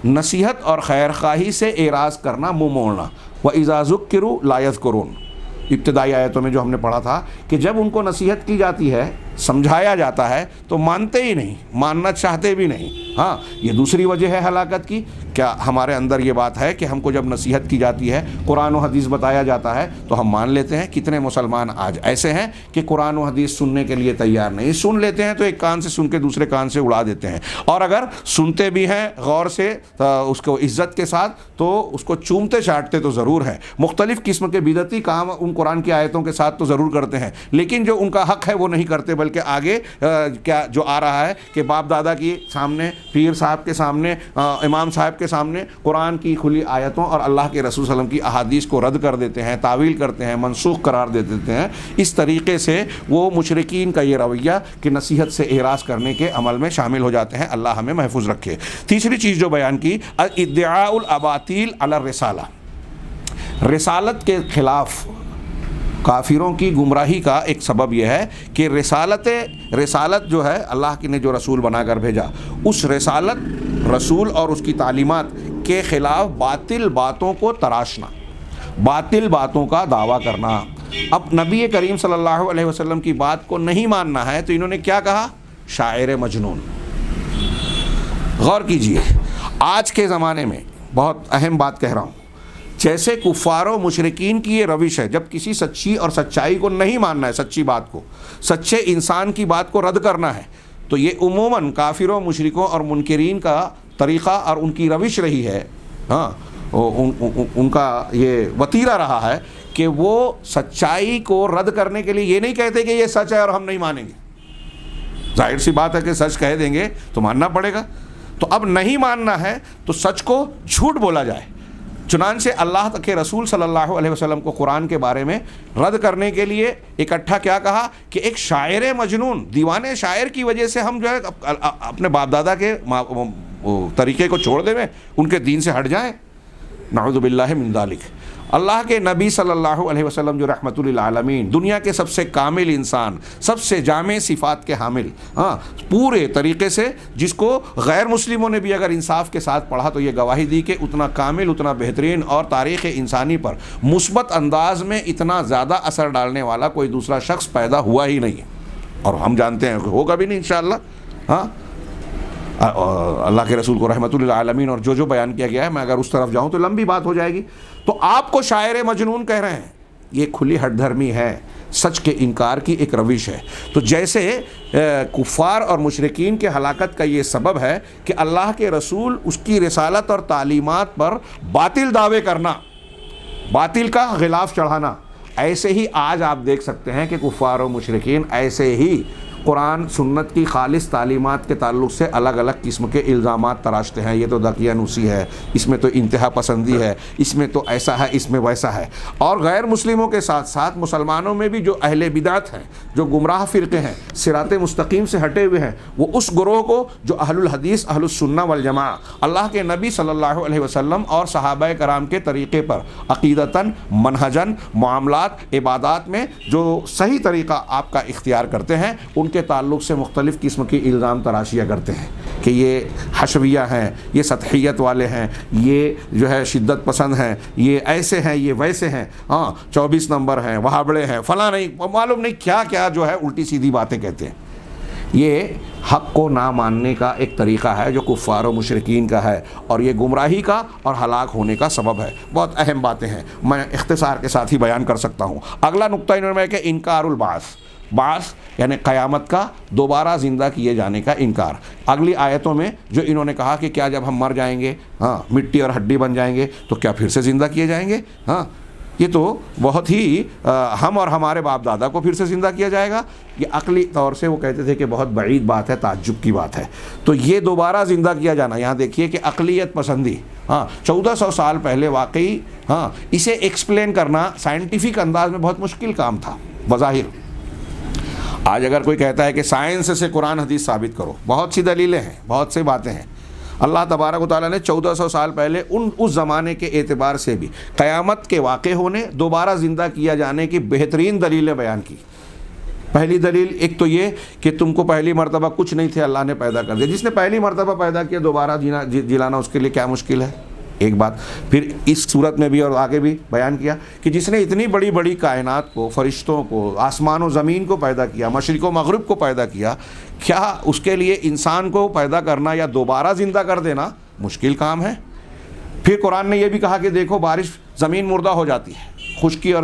نصیحت اور خیر خواہی سے اعراض کرنا، منہ موڑنا۔ وَإِذَا ذُكِّرُوا لَا يَذْكُرُونَ، ابتدائی آیتوں میں جو ہم نے پڑھا تھا کہ جب ان کو نصیحت کی جاتی ہے، سمجھایا جاتا ہے تو مانتے ہی نہیں، ماننا چاہتے بھی نہیں۔ ہاں، یہ دوسری وجہ ہے ہلاکت کی۔ کیا ہمارے اندر یہ بات ہے کہ ہم کو جب نصیحت کی جاتی ہے، قرآن و حدیث بتایا جاتا ہے تو ہم مان لیتے ہیں؟ کتنے مسلمان آج ایسے ہیں کہ قرآن و حدیث سننے کے لیے تیار نہیں، سن لیتے ہیں تو ایک کان سے سن کے دوسرے کان سے اڑا دیتے ہیں، اور اگر سنتے بھی ہیں غور سے اس کو عزت کے ساتھ تو اس کو چومتے چاٹتے تو ضرور ہیں، مختلف قسم کے بدعتی کام ان قرآن کی آیتوں کے ساتھ تو ضرور کرتے ہیں، لیکن جو ان کا حق ہے وہ نہیں کرتے، بلکہ آگے کیا جو آ رہا ہے کہ باپ دادا کی سامنے، پیر صاحب کے سامنے، امام صاحب کے سامنے قرآن کی کھلی آیتوں اور اللہ کے رسول صلی اللہ علیہ وسلم کی احادیث کو رد کر دیتے ہیں، تعویل کرتے ہیں، منسوخ قرار دے دیتے ہیں۔ اس طریقے سے وہ مشرکین کا یہ رویہ کہ نصیحت سے اعراض کرنے کے عمل میں شامل ہو جاتے ہیں، اللہ ہمیں محفوظ رکھے۔ تیسری چیز جو بیان کی، ادعاء الاباطیل علی الرسالہ، رسالت کے خلاف کافروں کی گمراہی کا ایک سبب یہ ہے کہ رسالت جو ہے اللہ نے جو رسول بنا کر بھیجا، اس رسول اور اس کی تعلیمات کے خلاف باطل باتوں کو تراشنا، باطل باتوں کا دعویٰ کرنا۔ اب نبی کریم صلی اللہ علیہ وسلم کی بات کو نہیں ماننا ہے تو انہوں نے کیا کہا؟ شاعر مجنون۔ غور کیجئے، آج کے زمانے میں بہت اہم بات کہہ رہا ہوں، جیسے کفار و مشرکین کی یہ روش ہے، جب کسی سچی اور سچائی کو نہیں ماننا ہے، سچی بات کو، سچے انسان کی بات کو رد کرنا ہے، تو یہ عموماً کافروں، مشرکوں اور منکرین کا طریقہ اور ان کی روش رہی ہے۔ ہاں، ان کا یہ وتیرہ رہا ہے کہ وہ سچائی کو رد کرنے کے لیے یہ نہیں کہتے کہ یہ سچ ہے اور ہم نہیں مانیں گے۔ ظاہر سی بات ہے کہ سچ کہہ دیں گے تو ماننا پڑے گا، تو اب نہیں ماننا ہے تو سچ کو جھوٹ بولا جائے۔ چنانچہ اللہ کے رسول صلی اللہ علیہ وسلم کو قرآن کے بارے میں رد کرنے کے لیے اکٹھا کیا کہا کہ ایک شاعر مجنون، دیوانے شاعر کی وجہ سے ہم جو ہے اپنے باپ دادا کے طریقے کو چھوڑ دیں، ان کے دین سے ہٹ جائیں، نعوذ باللہ من ذالک۔ اللہ کے نبی صلی اللہ علیہ وسلم جو رحمت للعالمین، دنیا کے سب سے کامل انسان، سب سے جامع صفات کے حامل، پورے طریقے سے جس کو غیر مسلموں نے بھی اگر انصاف کے ساتھ پڑھا تو یہ گواہی دی کہ اتنا کامل، اتنا بہترین اور تاریخ انسانی پر مثبت انداز میں اتنا زیادہ اثر ڈالنے والا کوئی دوسرا شخص پیدا ہوا ہی نہیں، اور ہم جانتے ہیں کہ ہوگا بھی نہیں انشاءاللہ۔ ہاں، اللہ کے رسول کو رحمت للعالمین، اور جو بیان کیا گیا ہے، میں اگر اس طرف جاؤں تو لمبی بات ہو جائے گی، تو آپ کو شاعر مجنون کہہ رہے ہیں، یہ کھلی ہٹ دھرمی ہے، سچ کے انکار کی ایک روش ہے۔ تو جیسے کفار اور مشرکین کے ہلاکت کا یہ سبب ہے کہ اللہ کے رسول، اس کی رسالت اور تعلیمات پر باطل دعوے کرنا، باطل کا غلاف چڑھانا، ایسے ہی آج آپ دیکھ سکتے ہیں کہ کفار و مشرکین ایسے ہی قرآن سنت کی خالص تعلیمات کے تعلق سے الگ الگ قسم کے الزامات تراشتے ہیں. یہ تو دقیانوسی ہے، اس میں تو انتہا پسندی ہے، اس میں تو ایسا ہے، اس میں ویسا ہے. اور غیر مسلموں کے ساتھ ساتھ مسلمانوں میں بھی جو اہل بدعت ہیں، جو گمراہ فرقے ہیں، صراط مستقیم سے ہٹے ہوئے ہیں، وہ اس گروہ کو جو اہل الحدیث اہل السنہ والجماعہ اللہ کے نبی صلی اللہ علیہ وسلم اور صحابہ کرام کے طریقے پر عقیدتاً، منہجاً، معاملات، عبادات میں جو صحیح طریقہ آپ کا اختیار کرتے ہیں، ان کے تعلق سے مختلف قسم کی الزام تراشیاں کرتے ہیں کہ یہ حشویہ ہیں، یہ سطحیت والے ہیں، یہ جو ہے شدت پسند ہیں، یہ ایسے ہیں، یہ ویسے ہیں، 24 نمبر ہیں، وہابڑے ہیں، فلاں نہیں، معلوم نہیں کیا کیا جو ہے الٹی سیدھی باتیں کہتے ہیں. یہ حق کو نہ ماننے کا ایک طریقہ ہے جو کفار و مشرکین کا ہے، اور یہ گمراہی کا اور ہلاک ہونے کا سبب ہے. بہت اہم باتیں ہیں، میں اختصار کے ساتھ ہی بیان کر سکتا ہوں. اگلا نقطہ انہوں نے کہ انکار البعث، بعث یعنی قیامت کا دوبارہ زندہ کیے جانے کا انکار. اگلی آیتوں میں جو انہوں نے کہا کہ کیا جب ہم مر جائیں گے، مٹی اور ہڈی بن جائیں گے تو کیا پھر سے زندہ کیے جائیں گے؟ یہ تو بہت ہی ہم اور ہمارے باپ دادا کو پھر سے زندہ کیا جائے گا. یہ عقلی طور سے وہ کہتے تھے کہ بہت بعید بات ہے، تعجب کی بات ہے. تو یہ دوبارہ زندہ کیا جانا، یہاں دیکھیے کہ عقلیت پسندی 1400 سال پہلے واقعی اسے ایکسپلین کرنا سائنٹیفک انداز میں بہت مشکل کام تھا بظاہر. آج اگر کوئی کہتا ہے کہ سائنس سے قرآن حدیث ثابت کرو، بہت سی دلیلیں ہیں، بہت سی باتیں ہیں. اللہ تبارک و تعالیٰ نے 1400 سال پہلے اس زمانے کے اعتبار سے بھی قیامت کے واقع ہونے، دوبارہ زندہ کیا جانے کی بہترین دلیلیں بیان کی. پہلی دلیل ایک تو یہ کہ تم کو پہلی مرتبہ کچھ نہیں تھے، اللہ نے پیدا کر دیا. جس نے پہلی مرتبہ پیدا کیا دوبارہ جلانا اس کے لیے کیا مشکل ہے؟ ایک بات. پھر اس صورت میں بھی اور آگے بھی بیان کیا کہ جس نے اتنی بڑی بڑی کائنات کو، فرشتوں کو، آسمان و زمین کو پیدا کیا، مشرق و مغرب کو پیدا کیا، کیا اس کے لیے انسان کو پیدا کرنا یا دوبارہ زندہ کر دینا مشکل کام ہے؟ پھر قرآن نے یہ بھی کہا کہ دیکھو بارش، زمین مردہ ہو جاتی ہے خشکی اور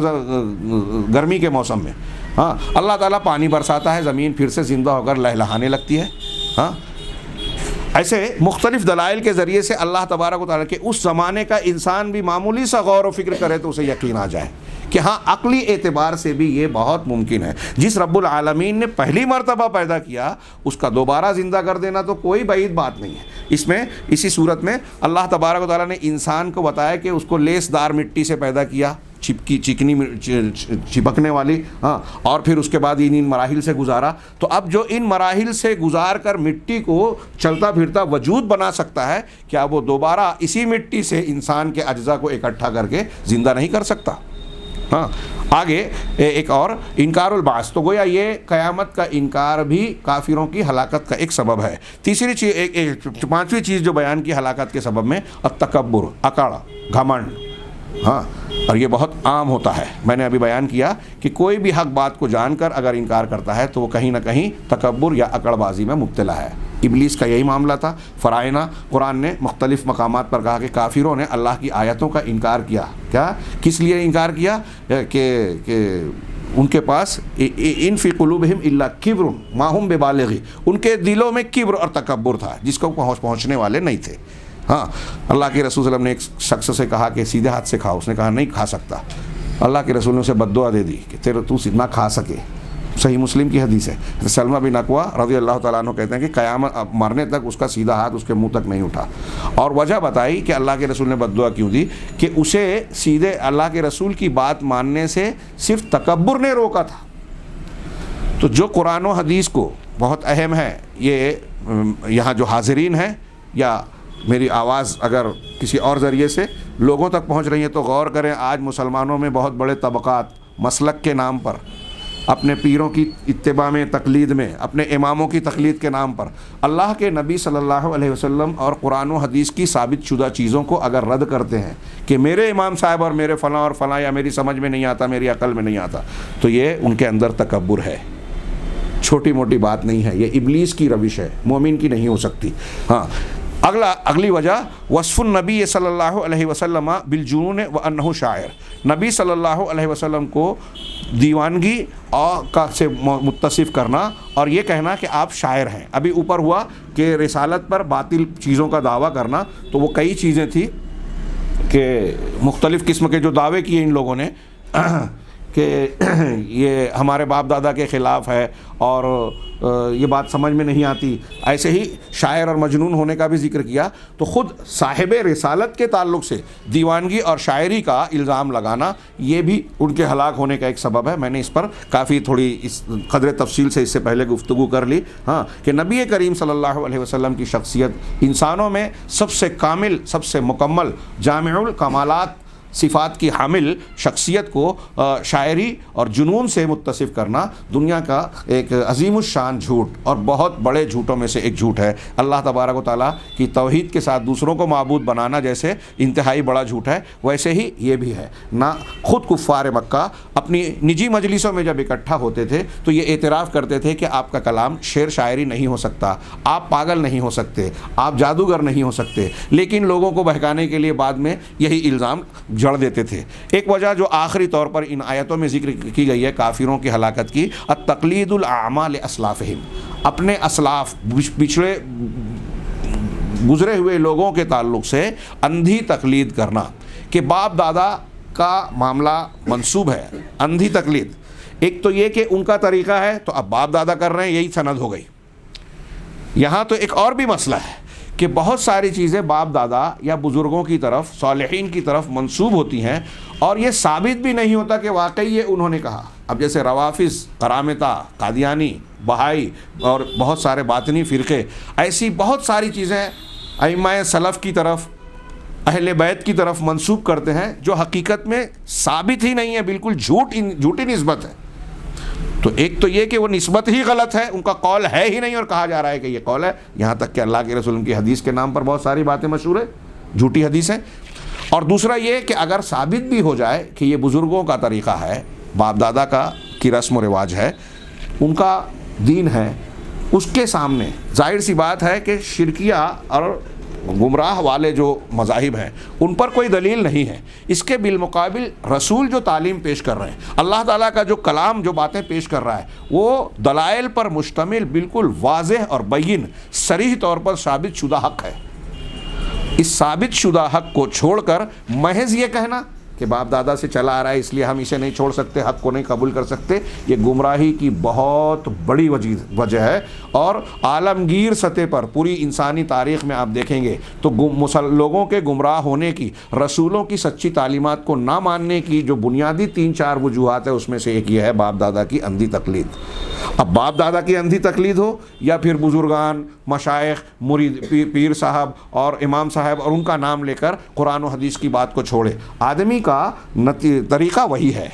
گرمی کے موسم میں. اللہ تعالیٰ پانی برساتا ہے، زمین پھر سے زندہ ہو کر لہلہانے لگتی ہے. ایسے مختلف دلائل کے ذریعے سے اللہ تبارک و تعالیٰ کے اس زمانے کا انسان بھی معمولی سا غور و فکر کرے تو اسے یقین آ جائے کہ عقلی اعتبار سے بھی یہ بہت ممکن ہے. جس رب العالمین نے پہلی مرتبہ پیدا کیا اس کا دوبارہ زندہ کر دینا تو کوئی بعید بات نہیں ہے. اس میں اسی صورت میں اللہ تبارک و تعالیٰ نے انسان کو بتایا کہ اس کو لیس دار مٹی سے پیدا کیا، چکنی چپکنے والی، اور پھر اس کے بعد ان مراحل سے گزارا. تو اب جو ان مراحل سے گزار کر مٹی کو چلتا پھرتا وجود بنا سکتا ہے، کیا وہ دوبارہ اسی مٹی سے انسان کے اجزاء کو اکٹھا کر کے زندہ نہیں کر سکتا؟ آگے ایک اور انکار البعث. تو گویا یہ قیامت کا انکار بھی کافروں کی ہلاکت کا ایک سبب ہے. تیسری چیز، پانچویں چیز جو بیان کی ہلاکت کے سبب میں، التکبر، اکڑ، گھمنڈ. اور یہ بہت عام ہوتا ہے. میں نے ابھی بیان کیا کہ کوئی بھی حق بات کو جان کر اگر انکار کرتا ہے تو وہ کہیں نہ کہیں تکبر یا اکڑ بازی میں مبتلا ہے. ابلیس کا یہی معاملہ تھا. فرعونہ، قرآن نے مختلف مقامات پر کہا کہ کافروں نے اللہ کی آیتوں کا انکار کیا. کیا کس لیے انکار کیا؟ کہ ان کے پاس ان فی قلوبہم الا کبر ما ہم ببالغی، ان کے دلوں میں کبر اور تکبر تھا جس کو پہنچنے والے نہیں تھے. اللہ کے رسول صلی اللہ علیہ وسلم نے ایک شخص سے کہا کہ سیدھے ہاتھ سے کھاؤ، اس نے کہا نہیں کھا سکتا. اللہ کے رسول نے اسے بد دعا دے دی کہ تو نہ کھا سکے. صحیح مسلم کی حدیث ہے. سلمہ بن اکوع رضی اللہ تعالیٰ عنہ کہتے ہیں کہ قیامت مرنے تک اس کا سیدھا ہاتھ اس کے منہ تک نہیں اٹھا. اور وجہ بتائی کہ اللہ کے رسول نے بد دعا کیوں دی کہ اسے سیدھے اللہ کے رسول کی بات ماننے سے صرف تکبر نے روکا تھا. تو جو قرآن و حدیث کو بہت اہم ہے، یہ یہاں جو حاضرین ہیں یا میری آواز اگر کسی اور ذریعے سے لوگوں تک پہنچ رہی ہے تو غور کریں. آج مسلمانوں میں بہت بڑے طبقات مسلک کے نام پر، اپنے پیروں کی اتباع میں، تقلید میں، اپنے اماموں کی تقلید کے نام پر اللہ کے نبی صلی اللہ علیہ وسلم اور قرآن و حدیث کی ثابت شدہ چیزوں کو اگر رد کرتے ہیں کہ میرے امام صاحب اور میرے فلاں اور فلاں، یا میری سمجھ میں نہیں آتا، میری عقل میں نہیں آتا، تو یہ ان کے اندر تکبر ہے. چھوٹی موٹی بات نہیں ہے، یہ ابلیس کی روش ہے، مومن کی نہیں ہو سکتی. اگلی وجہ وصف النبی صلی اللہ علیہ وسلم بالجنون وانہ شاعر. نبی صلی اللہ علیہ وسلم کو دیوانگی اور سے متصف کرنا اور یہ کہنا کہ آپ شاعر ہیں. ابھی اوپر ہوا کہ رسالت پر باطل چیزوں کا دعویٰ کرنا، تو وہ کئی چیزیں تھیں کہ مختلف قسم کے جو دعوے کیے ان لوگوں نے کہ یہ ہمارے باپ دادا کے خلاف ہے اور یہ بات سمجھ میں نہیں آتی، ایسے ہی شاعر اور مجنون ہونے کا بھی ذکر کیا، تو خود صاحب رسالت کے تعلق سے دیوانگی اور شاعری کا الزام لگانا یہ بھی ان کے ہلاک ہونے کا ایک سبب ہے۔ میں نے اس پر کافی تھوڑی اس قدر تفصیل سے اس سے پہلے گفتگو کر لی، ہاں، کہ نبی کریم صلی اللہ علیہ وسلم کی شخصیت انسانوں میں سب سے کامل، سب سے مکمل، جامع الکمالات صفات کی حامل شخصیت کو شاعری اور جنون سے متصف کرنا دنیا کا ایک عظیم الشان جھوٹ اور بہت بڑے جھوٹوں میں سے ایک جھوٹ ہے۔ اللہ تبارک و تعالیٰ کی توحید کے ساتھ دوسروں کو معبود بنانا جیسے انتہائی بڑا جھوٹ ہے، ویسے ہی یہ بھی ہے۔ نہ خود کفار مکہ اپنی نجی مجلسوں میں جب اکٹھا ہوتے تھے تو یہ اعتراف کرتے تھے کہ آپ کا کلام شعر شاعری نہیں ہو سکتا، آپ پاگل نہیں ہو سکتے، آپ جادوگر نہیں ہو سکتے، لیکن لوگوں کو بہکانے کے لیے بعد میں یہی الزام جڑ دیتے تھے۔ ایک وجہ جو آخری طور پر ان آیتوں میں ذکر کی گئی ہے کافروں کی ہلاکت کی، التقلید الاعمال اسلافہم، اپنے اسلاف پچھڑے گزرے ہوئے لوگوں کے تعلق سے اندھی تقلید کرنا، کہ باپ دادا کا معاملہ منسوب ہے، اندھی تقلید۔ ایک تو یہ کہ ان کا طریقہ ہے تو اب باپ دادا کر رہے ہیں، یہی سند ہو گئی۔ یہاں تو ایک اور بھی مسئلہ ہے کہ بہت ساری چیزیں باپ دادا یا بزرگوں کی طرف، صالحین کی طرف منسوب ہوتی ہیں اور یہ ثابت بھی نہیں ہوتا کہ واقعی یہ انہوں نے کہا۔ اب جیسے روافظ، قرامطہ، قادیانی، بہائی اور بہت سارے باطنی فرقے، ایسی بہت ساری چیزیں ائمہ سلف کی طرف، اہل بیت کی طرف منسوب کرتے ہیں جو حقیقت میں ثابت ہی نہیں ہے، بالکل جھوٹی نسبت ہے۔ تو ایک تو یہ کہ وہ نسبت ہی غلط ہے، ان کا قول ہے ہی نہیں اور کہا جا رہا ہے کہ یہ قول ہے، یہاں تک کہ اللہ کے رسول کی حدیث کے نام پر بہت ساری باتیں مشہور ہیں، جھوٹی حدیثیں۔ اور دوسرا یہ کہ اگر ثابت بھی ہو جائے کہ یہ بزرگوں کا طریقہ ہے، باپ دادا کی رسم و رواج ہے، ان کا دین ہے، اس کے سامنے ظاہر سی بات ہے کہ شرکیہ اور گمراہ والے جو مذاہب ہیں ان پر کوئی دلیل نہیں ہے۔ اس کے بالمقابل رسول جو تعلیم پیش کر رہے ہیں، اللہ تعالیٰ کا جو کلام جو باتیں پیش کر رہا ہے، وہ دلائل پر مشتمل بالکل واضح اور بین صریح طور پر ثابت شدہ حق ہے۔ اس ثابت شدہ حق کو چھوڑ کر محض یہ کہنا کہ باپ دادا سے چلا آ رہا ہے اس لیے ہم اسے نہیں چھوڑ سکتے، حق کو نہیں قبول کر سکتے، یہ گمراہی کی بہت بڑی وجہ ہے۔ اور عالمگیر سطح پر پوری انسانی تاریخ میں آپ دیکھیں گے تو لوگوں کے گمراہ ہونے کی، رسولوں کی سچی تعلیمات کو نہ ماننے کی جو بنیادی 3-4 وجوہات ہے، اس میں سے ایک یہ ہے باپ دادا کی اندھی تقلید۔ اب باپ دادا کی اندھی تقلید ہو یا پھر بزرگان، مشائخ، مرید، پیر صاحب اور امام صاحب اور ان کا نام لے کر قرآن و حدیث کی بات کو چھوڑے، آدمی کا طریقہ وہی ہے۔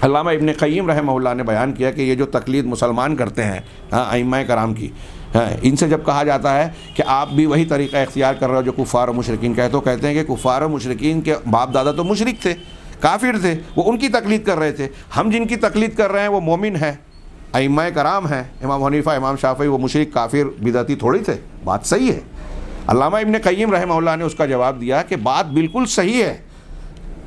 علامہ ابن قیم رحمہ اللہ نے بیان کیا کہ یہ جو تقلید مسلمان کرتے ہیں ائمہ کرام کی، ان سے جب کہا جاتا ہے کہ آپ بھی وہی طریقہ اختیار کر رہے ہو جو کفار و مشرکین کہتے ہیں کہ کفار و مشرکین کے باپ دادا تو مشرک تھے، کافر تھے، وہ ان کی تقلید کر رہے تھے، ہم جن کی تقلید کر رہے ہیں وہ مومن ہیں، ائمہ کرام ہیں، امام حنیفہ، امام شافعی، وہ مشرک کافر بدعتی تھوڑی تھے۔ بات صحیح ہے۔ علامہ ابن قیم رحمہ اللہ نے اس کا جواب دیا کہ بات بالکل صحیح ہے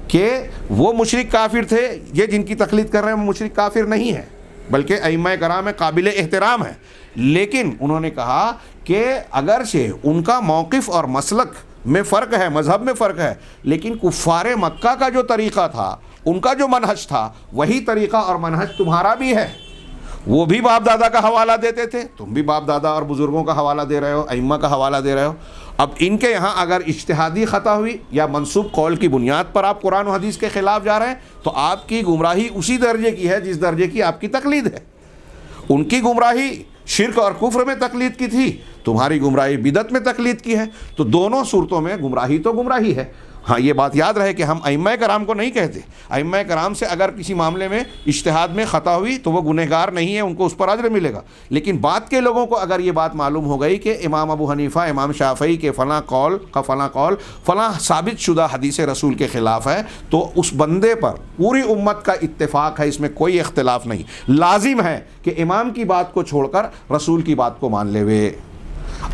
کہ وہ مشرک کافر تھے، یہ جن کی تقلید کر رہے ہیں وہ مشرک کافر نہیں ہے، بلکہ ائمہ کرام قابل احترام ہے۔ لیکن انہوں نے کہا کہ اگرچہ ان کا موقف اور مسلک میں فرق ہے، مذہب میں فرق ہے، لیکن کفار مکہ کا جو طریقہ تھا، ان کا جو منہج تھا، وہی طریقہ اور منہج تمہارا بھی ہے۔ وہ بھی باپ دادا کا حوالہ دیتے تھے، تم بھی باپ دادا اور بزرگوں کا حوالہ دے رہے ہو، ائمہ کا حوالہ دے رہے ہو۔ اب ان کے یہاں اگر اجتہادی خطا ہوئی یا منسوب قول کی بنیاد پر آپ قرآن و حدیث کے خلاف جا رہے ہیں تو آپ کی گمراہی اسی درجے کی ہے جس درجے کی آپ کی تقلید ہے۔ ان کی گمراہی شرک اور کفر میں تقلید کی تھی، تمہاری گمراہی بدعت میں تقلید کی ہے، تو دونوں صورتوں میں گمراہی تو گمراہی ہے۔ ہاں یہ بات یاد رہے کہ ہم ائمہ کرام کو نہیں کہتے، ائمہ کرام سے اگر کسی معاملے میں اجتہاد میں خطا ہوئی تو وہ گنہگار نہیں ہے، ان کو اس پر اجر ملے گا۔ لیکن بعد کے لوگوں کو اگر یہ بات معلوم ہو گئی کہ امام ابو حنیفہ، امام شافعی کے فلاں قول فلاں ثابت شدہ حدیث رسول کے خلاف ہے، تو اس بندے پر پوری امت کا اتفاق ہے، اس میں کوئی اختلاف نہیں، لازم ہے کہ امام کی بات کو چھوڑ کر رسول کی بات کو مان لے۔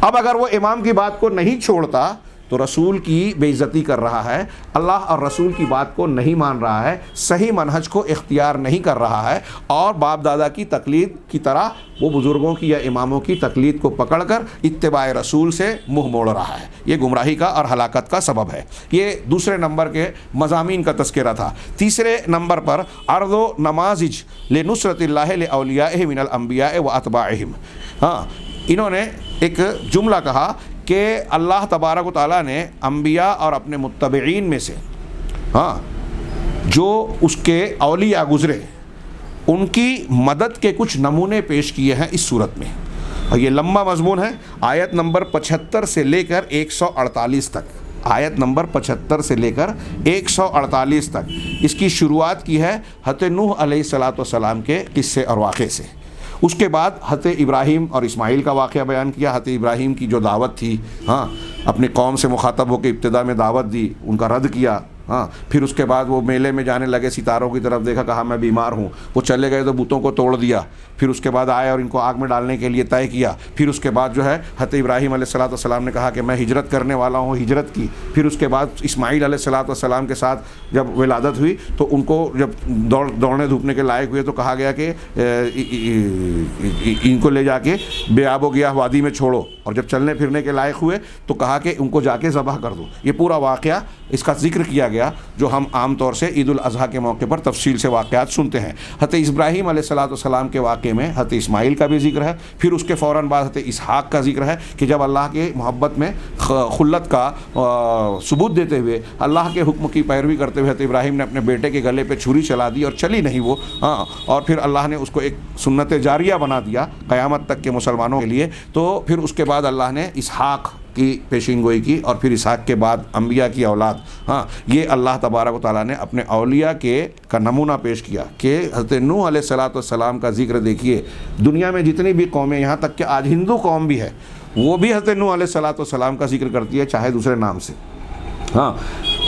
اب اگر وہ امام کی بات کو نہیں چھوڑتا تو رسول کی بے عزتی کر رہا ہے، اللہ اور رسول کی بات کو نہیں مان رہا ہے، صحیح منہج کو اختیار نہیں کر رہا ہے، اور باپ دادا کی تقلید کی طرح وہ بزرگوں کی یا اماموں کی تقلید کو پکڑ کر اتباع رسول سے منہ موڑ رہا ہے۔ یہ گمراہی کا اور ہلاکت کا سبب ہے۔ یہ دوسرے نمبر کے مضامین کا تذکرہ تھا۔ تیسرے نمبر پر عرض و نماذج لنصرت اللہ لاولیائہ من الانبیاء و اتباعہم۔ انہوں نے ایک جملہ کہا کہ اللہ تبارک و تعالیٰ نے انبیاء اور اپنے متبعین میں سے جو اس کے اولیاء گزرے ان کی مدد کے کچھ نمونے پیش کیے ہیں اس صورت میں، اور یہ لمبا مضمون ہے، آیت نمبر 75 سے لے کر 148 تک، آیت نمبر 75 سے لے کر 148 تک اس کی شروعات کی ہے حضرت نوح علیہ السلام کے قصے اور واقعے سے۔ اس کے بعد حضرت ابراہیم اور اسماعیل کا واقعہ بیان کیا، حضرت ابراہیم کی جو دعوت تھی، اپنی قوم سے مخاطب ہو کے ابتدا میں دعوت دی، ان کا رد کیا، پھر اس کے بعد وہ میلے میں جانے لگے، ستاروں کی طرف دیکھا، کہا میں بیمار ہوں، وہ چلے گئے تو بتوں کو توڑ دیا، پھر اس کے بعد آئے اور ان کو آگ میں ڈالنے کے لیے طے کیا، پھر اس کے بعد جو ہے حضرت ابراہیم علیہ السلام نے کہا کہ میں ہجرت کرنے والا ہوں، ہجرت کی، پھر اس کے بعد اسماعیل علیہ السلام کے ساتھ جب ولادت ہوئی تو ان کو جب دوڑنے دھوپنے کے لائق ہوئے تو کہا گیا کہ ان کو لے جا کے بے آب و گیاہ وادی میں چھوڑو، اور جب چلنے پھرنے کے لائق ہوئے تو کہا کہ ان کو جا کے ذبح کر دو۔ یہ پورا واقعہ اس کا ذکر کیا گیا جو ہم عام طور سے عید الاضحیٰ کے موقع پر تفصیل سے واقعات سنتے ہیں۔ حضرت ابراہیم علیہ السلام کے واقعے میں حضرت اسماعیل کا بھی ذکر ہے، پھر اس کے فوراً بعد حضرت اسحاق کا ذکر ہے کہ جب اللہ کے محبت میں خلت کا ثبوت دیتے ہوئے اللہ کے حکم کی پیروی کرتے ہوئے حضرت ابراہیم نے اپنے بیٹے کے گلے پہ چھری چلا دی اور چلی نہیں وہ، اور پھر اللہ نے اس کو ایک سنت جاریہ بنا دیا قیامت تک کے مسلمانوں کے لیے۔ تو پھر اس کے بعد اللہ نے اسحاق کی پیشین گوئی کی، اور پھر اسحاق کے بعد انبیاء کی اولاد۔ یہ اللہ تبارک و تعالیٰ نے اپنے اولیاء کا نمونہ پیش کیا کہ حضرت نوح علیہ السلام کا ذکر دیکھیے، دنیا میں جتنی بھی قومیں، یہاں تک کہ آج ہندو قوم بھی ہے، وہ بھی حضرت نوح علیہ السلام کا ذکر کرتی ہے، چاہے دوسرے نام سے۔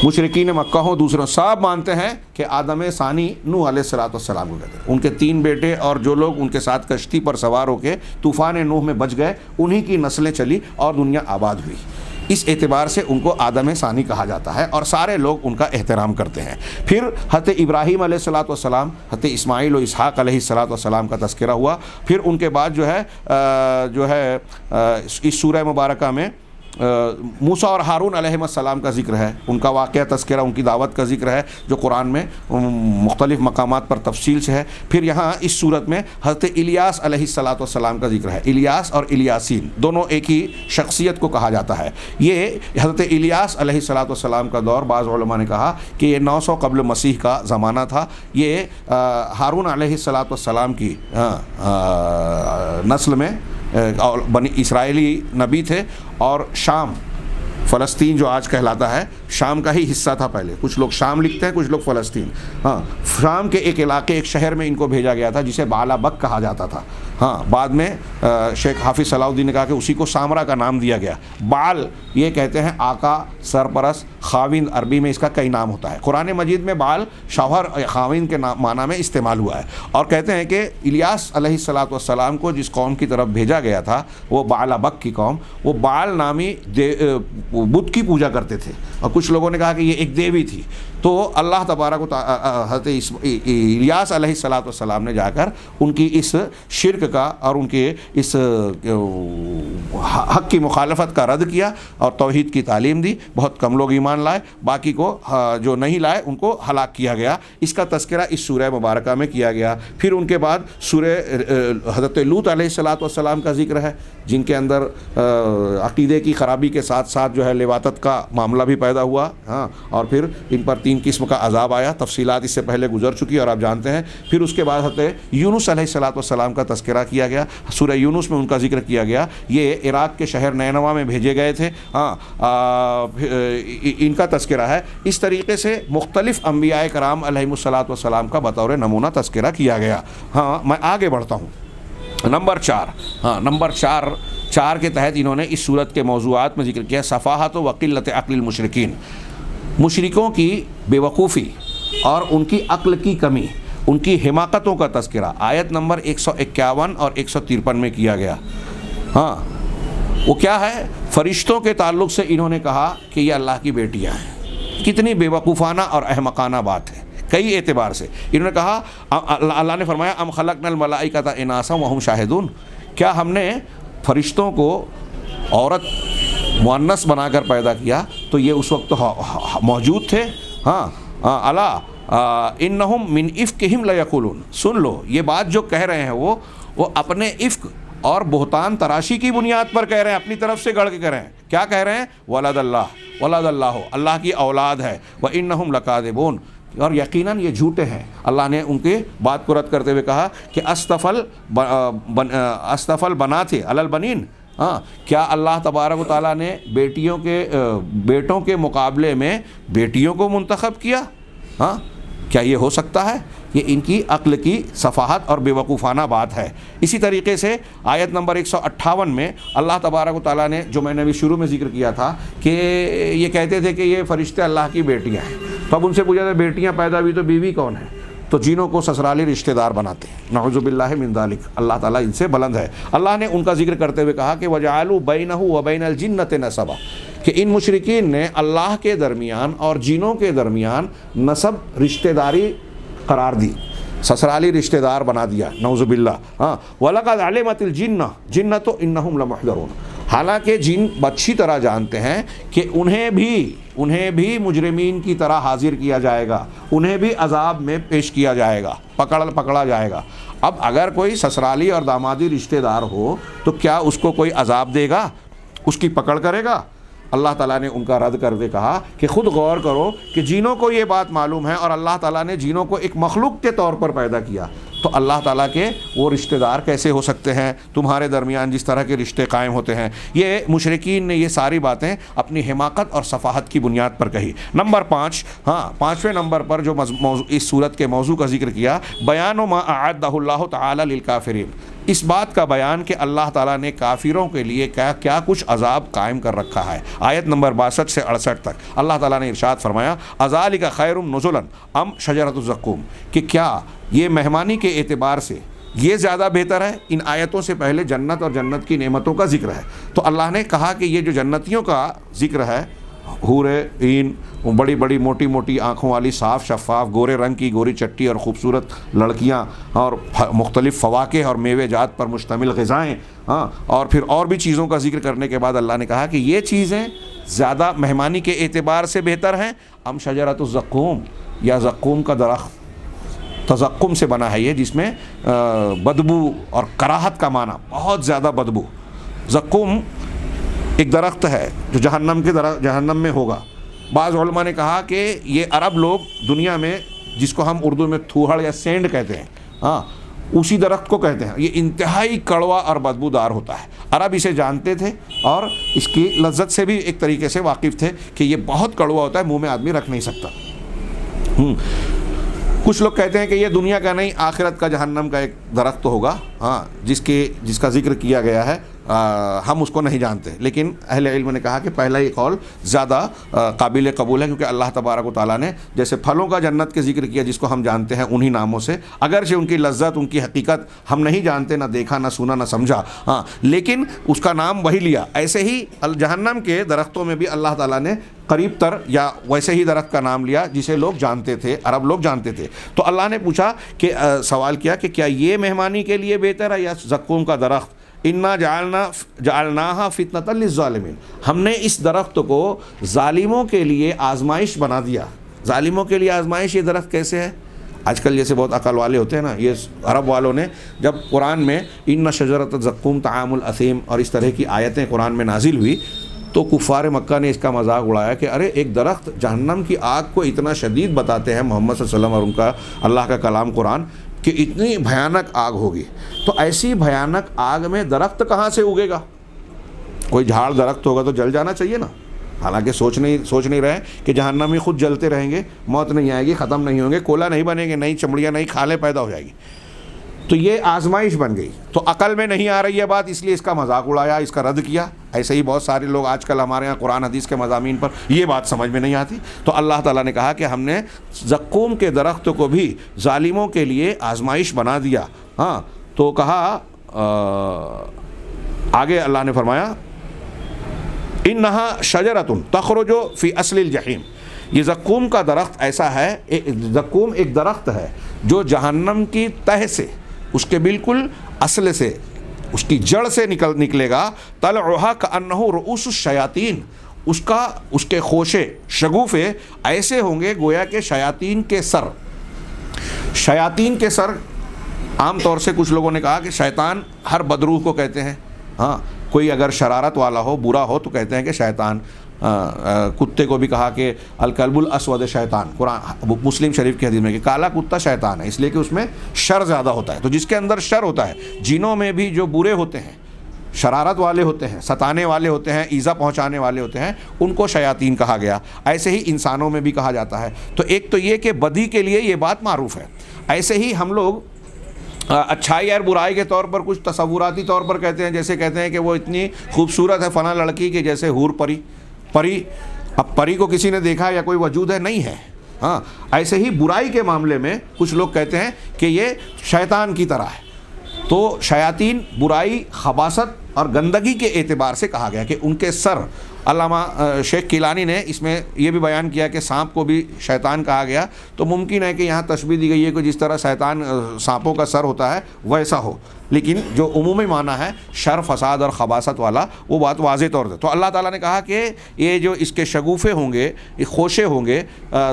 مشرکین مکہ ہوں، دوسروں سب مانتے ہیں کہ آدم ثانی نوح علیہ السلام کو کہتے ہیں۔ ان کے 3 بیٹے اور جو لوگ ان کے ساتھ کشتی پر سوار ہو کے طوفان نوح میں بچ گئے، انہی کی نسلیں چلی اور دنیا آباد ہوئی۔ اس اعتبار سے ان کو آدم ثانی کہا جاتا ہے اور سارے لوگ ان کا احترام کرتے ہیں۔ پھر حضرت ابراہیم علیہ السلام، حضرت اسماعیل و اسحاق علیہ السلام کا تذکرہ ہوا۔ پھر ان کے بعد جو ہے اس سورہ مبارکہ میں موسیٰ اور ہارون علیہ السلام کا ذکر ہے، ان کا واقعہ تذکرہ، ان کی دعوت کا ذکر ہے جو قرآن میں مختلف مقامات پر تفصیل سے ہے۔ پھر یہاں اس صورت میں حضرت الیاس علیہ السلام کا ذکر ہے۔ الیاس اور الیاسین دونوں ایک ہی شخصیت کو کہا جاتا ہے۔ یہ حضرت الیاس علیہ السلام کا دور، بعض علماء نے کہا کہ یہ 900 قبل مسیح کا زمانہ تھا۔ یہ ہارون علیہ السلام کی نسل میں بنی اسرائیلی نبی تھے، اور شام، فلسطین جو آج کہلاتا ہے، شام کا ہی حصہ تھا پہلے۔ کچھ لوگ شام لکھتے ہیں، کچھ لوگ فلسطین۔ شام کے ایک علاقے، ایک شہر میں ان کو بھیجا گیا تھا جسے بالا بک کہا جاتا تھا۔ بعد میں شیخ حافظ صلاح الدین نے کہا کہ اسی کو سامرا کا نام دیا گیا۔ بال یہ کہتے ہیں آقا، سرپرست، خاوند، عربی میں اس کا کئی نام ہوتا ہے۔ قرآن مجید میں بال شوہر، خاوند کے معنی میں استعمال ہوا ہے، اور کہتے ہیں کہ الیاس علیہ السلام کو جس قوم کی طرف بھیجا گیا تھا وہ بالا بک کی قوم، وہ بال نامی بت کی پوجا کرتے تھے، اور کچھ لوگوں نے کہا کہ یہ ایک دیوی تھی۔ تو اللہ تبارک و تعالیٰ حضرت الیاس علیہ السلام نے جا کر ان کی اس شرک کا اور ان کے اس حق کی مخالفت کا رد کیا اور توحید کی تعلیم دی۔ بہت کم لوگ ایمان لائے، باقی کو جو نہیں لائے ان کو ہلاک کیا گیا۔ اس کا تذکرہ اس سورہ مبارکہ میں کیا گیا۔ پھر ان کے بعد سورہ حضرت لوط علیہ السلام کا ذکر ہے، جن کے اندر عقیدے کی خرابی کے ساتھ ساتھ جو ہے لواطت کا معاملہ بھی پیدا ہوا، اور پھر ان پر 3 قسم کا عذاب آیا۔ تفصیلات اس سے پہلے گزر چکی اور آپ جانتے ہیں۔ پھر اس کے بعد حضرت یونس علیہ السلام کا تذکرہ کیا گیا، سورہ یونس میں ان کا ذکر کیا گیا۔ یہ عراق کے شہر نینوا میں بھیجے گئے تھے، ان کا تذکرہ ہے۔ اس طریقے سے مختلف انبیاء کرام علیہ السلام کا بطور نمونہ تذکرہ کیا گیا۔ میں آگے بڑھتا ہوں۔ نمبر 4 کے تحت انہوں نے اس صورت کے موضوعات میں ذکر کیا صفاحت و قلت عقل المشرکین، مشرکوں کی بے وقوفی اور ان کی عقل کی کمی، ان کی حماقتوں کا تذکرہ آیت نمبر 151 اور 153 میں کیا گیا۔ وہ کیا ہے؟ فرشتوں کے تعلق سے انہوں نے کہا کہ یہ اللہ کی بیٹیاں ہیں. کتنی بیوقوفانہ اور احمقانہ بات ہے کئی اعتبار سے. انہوں نے کہا اللہ نے فرمایا ام خلقنا الملائکۃ اناسا وہم شاہدون، کیا ہم نے فرشتوں کو عورت مؤنث بنا کر پیدا کیا تو یہ اس وقت موجود تھے. ہاں الا انہم من افکہم لیقولون، سن لو یہ بات جو کہہ رہے ہیں وہ اپنے افک اور بہتان تراشی کی بنیاد پر کہہ رہے ہیں، اپنی طرف سے گڑھ کے کہہ رہے ہیں. کیا کہہ رہے ہیں؟ ولد اللہ، اللہ کی اولاد ہے. وانہم لکاذبون، اور یقیناً یہ جھوٹے ہیں. اللہ نے ان کے بات کو رد کرتے ہوئے کہا کہ استفل بنات علی البنین. ہاں کیا اللہ تبارک و تعالیٰ نے بیٹوں کے مقابلے میں بیٹیوں کو منتخب کیا؟ ہاں کیا یہ ہو سکتا ہے؟ یہ ان کی عقل کی صفاحت اور بیوقوفانہ بات ہے. اسی طریقے سے آیت نمبر 158 میں اللہ تبارک و تعالیٰ نے، جو میں نے ابھی شروع میں ذکر کیا تھا کہ یہ کہتے تھے کہ یہ فرشتے اللہ کی بیٹیاں ہیں، تو اب ان سے پوچھا تھا بیٹیاں پیدا ہوئی تو بیوی کون ہے؟ تو جنوں کو سسرالی رشتہ دار بناتے ہیں. نعوذ باللہ من ذالک، اللہ تعالیٰ ان سے بلند ہے. اللہ نے ان کا ذکر کرتے ہوئے کہا کہ وجعلوا بینہ وبین الجنۃ نسبا، کہ ان مشرکین نے اللہ کے درمیان اور جنوں کے درمیان نسب رشتہ داری قرار دی، سسرالی رشتہ دار بنا دیا. نعوذ باللہ. ہاں وَلَقَدْ عَلِمَتِ الْجِنَّةُ جِنَّةُ إِنَّهُمْ لَمُحْضَرُونَ، حالانکہ جن اچھی طرح جانتے ہیں کہ انہیں بھی مجرمین کی طرح حاضر کیا جائے گا، انہیں بھی عذاب میں پیش کیا جائے گا، پکڑا جائے گا. اب اگر کوئی سسرالی اور دامادی رشتہ دار ہو تو کیا اس کو کوئی عذاب دے گا، اس کی پکڑ کرے گا؟ اللہ تعالیٰ نے ان کا رد کر دے کہا کہ خود غور کرو کہ جینوں کو یہ بات معلوم ہے اور اللہ تعالیٰ نے جینوں کو ایک مخلوق کے طور پر پیدا کیا، تو اللہ تعالیٰ کے وہ رشتہ دار کیسے ہو سکتے ہیں تمہارے درمیان جس طرح کے رشتے قائم ہوتے ہیں. یہ مشرکین نے یہ ساری باتیں اپنی حماقت اور صفاحت کی بنیاد پر کہی. نمبر 5، پانچویں نمبر پر جو اس صورت کے موضوع کا ذکر کیا، بیان ما اعدہ اللہ تعالی للکافرین، اس بات کا بیان کہ اللہ تعالیٰ نے کافروں کے لیے کیا کچھ عذاب قائم کر رکھا ہے. آیت نمبر 62 سے 68 تک اللہ تعالیٰ نے ارشاد فرمایا اذالک خیر نزلا ام شجرۃ الزقوم، کہ کیا یہ مہمانی کے اعتبار سے یہ زیادہ بہتر ہے؟ ان آیتوں سے پہلے جنت اور جنت کی نعمتوں کا ذکر ہے، تو اللہ نے کہا کہ یہ جو جنتیوں کا ذکر ہے، حور عین، بڑی بڑی موٹی موٹی آنکھوں والی، صاف شفاف گورے رنگ کی گوری چٹی اور خوبصورت لڑکیاں، اور مختلف فواکہ اور میوے جات پر مشتمل غذائیں، اور پھر اور بھی چیزوں کا ذکر کرنے کے بعد اللہ نے کہا کہ یہ چیزیں زیادہ مہمانی کے اعتبار سے بہتر ہیں ام شجرۃ الزقوم، یا زقوم کا درخت، تزقم سے بنا ہے یہ، جس میں بدبو اور کراہت کا معنی، بہت زیادہ بدبو. زقوم ایک درخت ہے جو جہنم میں ہوگا. بعض علماء نے کہا کہ یہ عرب لوگ دنیا میں جس کو ہم اردو میں تھوہڑ یا سینڈ کہتے ہیں، اسی درخت کو کہتے ہیں. یہ انتہائی کڑوا اور بدبودار ہوتا ہے. عرب اسے جانتے تھے اور اس کی لذت سے بھی ایک طریقے سے واقف تھے کہ یہ بہت کڑوا ہوتا ہے، منہ میں آدمی رکھ نہیں سکتا. کچھ لوگ کہتے ہیں کہ یہ دنیا کا نہیں، آخرت کا جہنم کا ایک درخت ہوگا، جس کا ذکر کیا گیا ہے. ہم اس کو نہیں جانتے، لیکن اہل علم نے کہا کہ پہلا یہ قول زیادہ قابل قبول ہے، کیونکہ اللہ تبارک و تعالیٰ نے جیسے پھلوں کا جنت کے ذکر کیا جس کو ہم جانتے ہیں انہی ناموں سے، اگرچہ ان کی لذت، ان کی حقیقت ہم نہیں جانتے، نہ دیکھا، نہ سنا، نہ سمجھا، لیکن اس کا نام وہی لیا. ایسے ہی جہنم کے درختوں میں بھی اللہ تعالیٰ نے قریب تر یا ویسے ہی درخت کا نام لیا جسے لوگ جانتے تھے، عرب لوگ جانتے تھے. تو اللہ نے پوچھا کہ سوال کیا کہ کیا یہ مہمانی کے لیے بہتر ہے یا زقوم کا درخت؟ انا جعلناها فتنة للظالمین، ہم نے اس درخت کو ظالموں کے لیے آزمائش بنا دیا. ظالموں کے لیے آزمائش، یہ درخت کیسے ہے؟ آج کل جیسے بہت عقل والے ہوتے ہیں نا، یہ عرب والوں نے جب قرآن میں ان شجرۃ الزقوم طعام الاثیم اور اس طرح کی آیتیں قرآن میں نازل ہوئی تو کفار مکہ نے اس کا مذاق اڑایا کہ ارے ایک درخت جہنم کی آگ کو اتنا شدید بتاتے ہیں محمد صلی اللہ علیہ وسلم اور ان کا اللہ کا کلام قرآن کہ اتنی بھیانک آگ ہوگی، تو ایسی بھیانک آگ میں درخت کہاں سے اگے گا؟ کوئی جھاڑ درخت ہوگا تو جل جانا چاہیے نا. حالانکہ سوچ نہیں رہے کہ جہنم میں خود جلتے رہیں گے، موت نہیں آئے گی، ختم نہیں ہوں گے، کولا نہیں بنیں گے، نئی چمڑیاں، نئی کھالیں پیدا ہو جائے گی. تو یہ آزمائش بن گئی، تو عقل میں نہیں آ رہی ہے بات، اس لیے اس کا مذاق اڑایا، اس کا رد کیا. ایسے ہی بہت سارے لوگ آج کل ہمارے ہاں قرآن حدیث کے مضامین پر یہ بات سمجھ میں نہیں آتی. تو اللہ تعالیٰ نے کہا کہ ہم نے زقوم کے درخت کو بھی ظالموں کے لیے آزمائش بنا دیا. تو کہا آگے اللہ نے فرمایا انہا شجرۃ تخرج فی اصل الجحیم، یہ زقوم کا درخت ایسا ہے، زقوم ایک درخت ہے جو جہنم کی تہ سے، اس کے بالکل اصل سے، اس کی جڑ سے نکلے گا، طلعھا کأنہ رؤوس الشیاطین، اس کے خوشے شگوفے ایسے ہوں گے گویا کہ شیاطین کے سر۔ شیاطین کے سر عام طور سے کچھ لوگوں نے کہا کہ شیطان ہر بدروح کو کہتے ہیں، ہاں کوئی اگر شرارت والا ہو، برا ہو تو کہتے ہیں کہ شیطان۔ کتے کو بھی کہا کہ الکلب الاسود شیطان، قرآن مسلم شریف کی حدیث میں کہ کالا کتا شیطان ہے، اس لیے کہ اس میں شر زیادہ ہوتا ہے۔ تو جس کے اندر شر ہوتا ہے، جنوں میں بھی جو برے ہوتے ہیں، شرارت والے ہوتے ہیں، ستانے والے ہوتے ہیں، ایذا پہنچانے والے ہوتے ہیں، ان کو شیاطین کہا گیا۔ ایسے ہی انسانوں میں بھی کہا جاتا ہے۔ تو ایک تو یہ کہ بدی کے لیے یہ بات معروف ہے۔ ایسے ہی ہم لوگ اچھائی اور برائی کے طور پر کچھ تصوراتی طور پر کہتے ہیں، جیسے کہتے ہیں کہ وہ اتنی خوبصورت ہے فلاں لڑکی کے جیسے حور پری۔ اب پری کو کسی نے دیکھا یا کوئی وجود ہے؟ نہیں ہے۔ ہاں ایسے ہی برائی کے معاملے میں کچھ لوگ کہتے ہیں کہ یہ شیطان کی طرح ہے۔ تو شیاطین برائی، خباثت اور گندگی کے اعتبار سے کہا گیا کہ ان کے سر۔ علامہ شیخ کیلانی نے اس میں یہ بھی بیان کیا کہ سانپ کو بھی شیطان کہا گیا، تو ممکن ہے کہ یہاں تشبیہ دی گئی ہے کہ جس طرح شیطان سانپوں کا سر ہوتا ہے ویسا ہو، لیکن جو عمومی معنی ہے شر، فساد اور خباثت والا، وہ بات واضح طور سے۔ تو اللہ تعالیٰ نے کہا کہ یہ جو اس کے شگوفے ہوں گے، یہ خوشے ہوں گے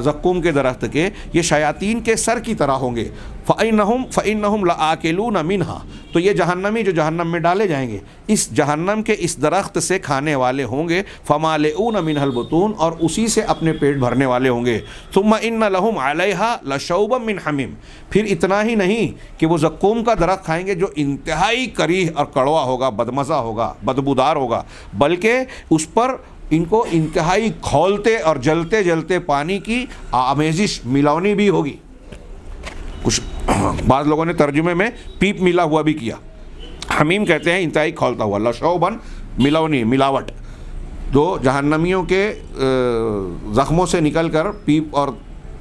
زقوم کے درخت کے، یہ شیاطین کے سر کی طرح ہوں گے۔ فَإِنَّهُمْ لَآكِلُونَ مِنْهَا، تو یہ جہنمی جو جہنم میں ڈالے جائیں گے، اس جہنم کے اس درخت سے کھانے والے ہوں گے۔ فَمَالِئُونَ مِنْهَا الْبُطُونَ، اور اسی سے اپنے پیٹ بھرنے والے ہوں گے۔ ثُمَّ إِنَّ لَهُمْ عَلَيْهَا لَشَوْبًا مِّنْ حَمِيمٍ، پھر اتنا ہی نہیں کہ وہ زقوم کا درخت کھائیں گے جو انتہائی کریہ اور کڑوا ہوگا، بدمزہ ہوگا، بدبودار ہوگا، بلکہ اس پر ان کو انتہائی کھولتے اور جلتے جلتے پانی کی آمیزش، ملونی بھی ہوگی۔ کچھ بعض لوگوں نے ترجمے میں پیپ ملا ہوا بھی کیا۔ حمیم کہتے ہیں انتہائی کھولتا ہوا، لشوبن ملونی، ملاوٹ۔ جو جہنمیوں کے زخموں سے نکل کر پیپ اور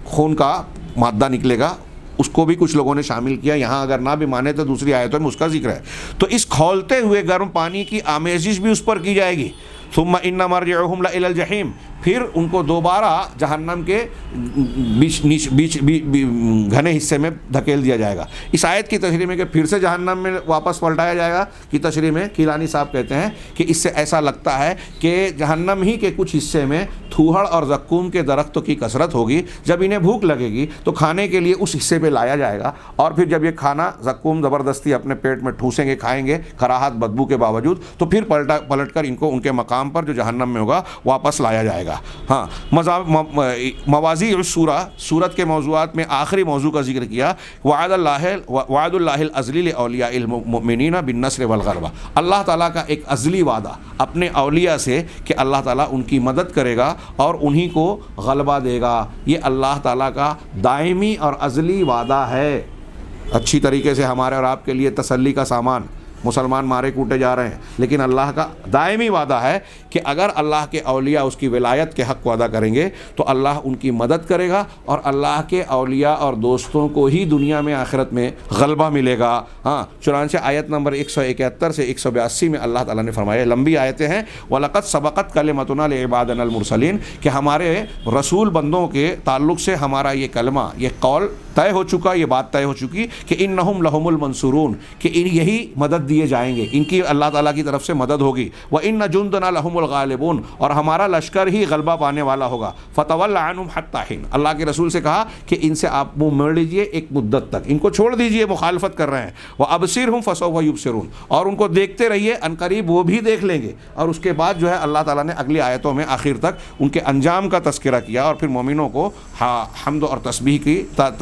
خون کا مادہ نکلے گا، اس کو بھی کچھ لوگوں نے شامل کیا۔ یہاں اگر نہ بھی مانے تو دوسری آیتوں میں اس کا ذکر ہے۔ تو اس کھولتے ہوئے گرم پانی کی آمیزش بھی اس پر کی جائے گی۔ ثم ان مرجعهم الى الجحیم، پھر ان کو دوبارہ جہنم کے بیچ گھنے حصے میں دھکیل دیا جائے گا۔ اس آیت کی تشریح میں کہ پھر سے جہنم میں واپس پلٹایا جائے گا کی تشریح میں کیلانی صاحب کہتے ہیں کہ اس سے ایسا لگتا ہے کہ جہنم ہی کے کچھ حصے میں تھوہڑ اور زقوم کے درختوں کی کثرت ہوگی۔ جب انہیں بھوک لگے گی تو کھانے کے لیے اس حصے پہ لایا جائے گا، اور پھر جب یہ کھانا زقوم زبردستی اپنے پیٹ میں ٹھوسیں گے، کھائیں گے کراہت بدبو کے باوجود، تو پھر پلٹ کر ان کو ان کے مقام پر جو جہنم میں ہوگا واپس لایا جائے گا۔ ہاں مواضیع السورہ، سورت کے موضوعات میں آخری موضوع کا ذکر کیا، وعد اللہ الازلی لاولیاء المؤمنین بالنصر والغلبہ، اللہ تعالیٰ کا ایک ازلی وعدہ اپنے اولیاء سے کہ اللہ تعالیٰ ان کی مدد کرے گا اور انہی کو غلبہ دے گا۔ یہ اللہ تعالیٰ کا دائمی اور ازلی وعدہ ہے۔ اچھی طریقے سے ہمارے اور آپ کے لیے تسلی کا سامان، مسلمان مارے کوٹے جا رہے ہیں، لیکن اللہ کا دائمی وعدہ ہے کہ اگر اللہ کے اولیاء اس کی ولایت کے حق کو ادا کریں گے تو اللہ ان کی مدد کرے گا، اور اللہ کے اولیاء اور دوستوں کو ہی دنیا میں آخرت میں غلبہ ملے گا۔ ہاں چنانچہ آیت نمبر 171 سے 182 میں اللہ تعالیٰ نے فرمایا، لمبی آیتیں ہیں، وَلَقَدْ سَبَقَتْ كَلِمَتُنَا لِعِبَادِنَا الْمُرْسَلِينَ، کہ ہمارے رسول بندوں کے تعلق سے ہمارا یہ کلمہ، یہ قول طے ہو چکا، یہ بات طے ہو چکی کہ انہم لہم المنصورون، کہ یہی مدد دیے جائیں گے، ان کی اللہ تعالیٰ کی طرف سے مدد ہوگی۔ وَإِنَّ جُنْدَنَا لَهُمُ الْغَالِبُونَ، اور ہمارا لشکر ہی غلبہ پانے والا ہوگا۔ فَتَوَلَّ عَنْهُمْ حَتَّىٰ حِينٍ، اللہ کے رسول سے کہا کہ ان سے آپ منہ موڑ لیجئے ایک مدت تک، ان کو چھوڑ دیجئے، مخالفت کر رہے ہیں۔ وَأَبْصِرْهُمْ فَسَوْفَ يُبْصِرُونَ، اور ان کو دیکھتے رہیے، عنقریب وہ بھی دیکھ لیں گے۔ اور اس کے بعد جو ہے اللہ تعالیٰ نے اگلی آیتوں میں آخر تک ان کے انجام کا تذکرہ کیا، اور پھر مومنوں کو حمد اور تسبیح کی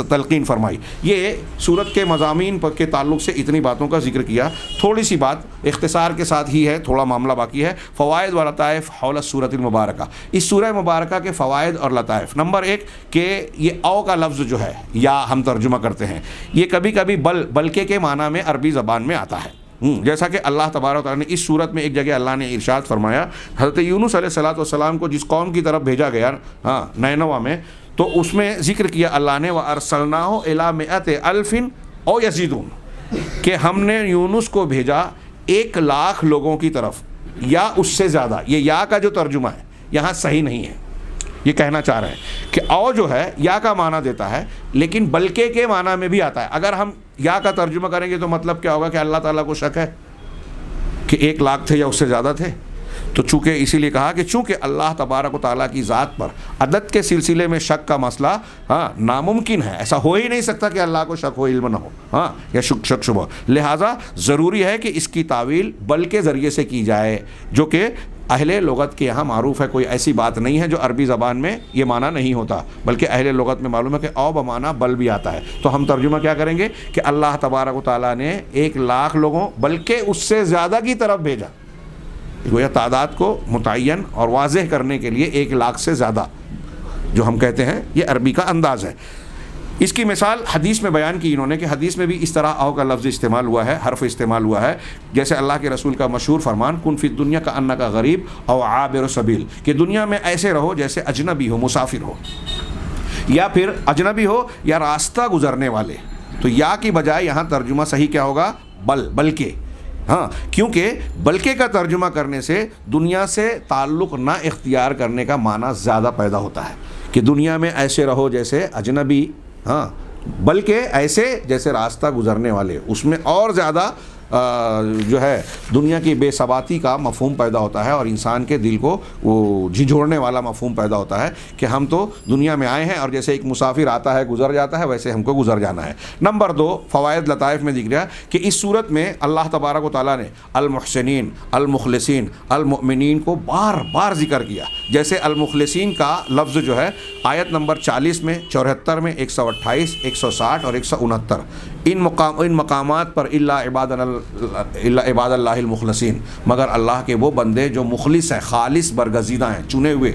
تلقین فرمائی۔ یہ سورت کے مضامین کے تعلق سے اتنی باتوں کا ذکر کیا۔ تھوڑی سی بات اختصار کے ساتھ ہی ہے، تھوڑا معاملہ باقی ہے۔ فوائد و لطائف حول السورۃ المبارکہ، اس سورہ مبارکہ کے فوائد اور لطائف۔ نمبر 1 کہ یہ او کا لفظ جو ہے، یا ہم ترجمہ کرتے ہیں، یہ کبھی کبھی بلکہ کے معنی میں عربی زبان میں آتا ہے، جیسا کہ اللہ تبارک و تعالیٰ نے اس صورت میں ایک جگہ اللہ نے ارشاد فرمایا، حضرت یونس علیہ السلام کو جس قوم کی طرف بھیجا گیا نینوہ میں، تو اس میں ذکر کیا اللہ نے، وَأَرْسَلْنَاهُ إِلَىٰ مِئَةِ أَلْفٍ أَوْ يَزِيدُونَ، کہ ہم نے یونس کو بھیجا 1,00,000 لوگوں کی طرف، یا اس سے زیادہ، یہ یا کا جو ترجمہ ہے یہاں صحیح نہیں ہے. یہ کہنا چاہ رہے ہیں کہ او جو ہے یا کا معنی دیتا ہے لیکن بلکہ کے معنی میں بھی آتا ہے. اگر ہم یا کا ترجمہ کریں گے تو مطلب کیا ہوگا کہ اللہ تعالیٰ کو شک ہے کہ 1,00,000 تھے یا اس سے زیادہ تھے. تو چونکہ اسی لیے کہا کہ چونکہ اللہ تبارک و تعالیٰ کی ذات پر عدد کے سلسلے میں شک کا مسئلہ ناممکن ہے، ایسا ہو ہی نہیں سکتا کہ اللہ کو شک ہو، علم نہ ہو یا شک شبہ، لہٰذا ضروری ہے کہ اس کی تعویل بل کے ذریعے سے کی جائے، جو کہ اہل لغت کے یہاں معروف ہے. کوئی ایسی بات نہیں ہے جو عربی زبان میں یہ معنی نہیں ہوتا، بلکہ اہل لغت میں معلوم ہے کہ او بمعنی بل بھی آتا ہے. تو ہم ترجمہ کیا کریں گے کہ اللہ تبارک و تعالیٰ نے 1,00,000 لوگوں بلکہ اس سے زیادہ کی طرف بھیجا. گویا تعداد کو متعین اور واضح کرنے کے لیے 1,00,000 سے زیادہ جو ہم کہتے ہیں یہ عربی کا انداز ہے. اس کی مثال حدیث میں بیان کی انہوں نے کہ حدیث میں بھی اس طرح او کا لفظ استعمال ہوا ہے، حرف استعمال ہوا ہے. جیسے اللہ کے رسول کا مشہور فرمان کن فی الدنیا کا انک غریب او عابر سبیل، کہ دنیا میں ایسے رہو جیسے اجنبی ہو، مسافر ہو، یا پھر اجنبی ہو یا راستہ گزرنے والے. تو یا کی بجائے یہاں ترجمہ صحیح کیا ہوگا؟ بلکہ. کیونکہ بلکہ کا ترجمہ کرنے سے دنیا سے تعلق نہ اختیار کرنے کا معنی زیادہ پیدا ہوتا ہے کہ دنیا میں ایسے رہو جیسے اجنبی، بلکہ ایسے جیسے راستہ گزرنے والے. اس میں اور زیادہ جو ہے دنیا کی بے ثباتی کا مفہوم پیدا ہوتا ہے اور انسان کے دل کو وہ جھنجھوڑنے والا مفہوم پیدا ہوتا ہے کہ ہم تو دنیا میں آئے ہیں اور جیسے ایک مسافر آتا ہے گزر جاتا ہے ویسے ہم کو گزر جانا ہے. نمبر 2 فوائد لطائف میں دکھ رہا کہ اس صورت میں اللہ تبارک و تعالیٰ نے المحسنین، المخلصین، المؤمنین کو بار بار ذکر کیا. جیسے المخلصین کا لفظ جو ہے آیت نمبر 40 میں، 74 میں، 128، 160 اور 169 ان مقامات پر الا عباد اللہ المخلصین، مگر اللہ کے وہ بندے جو مخلص ہیں، خالص برگزیدہ ہیں، چنے ہوئے.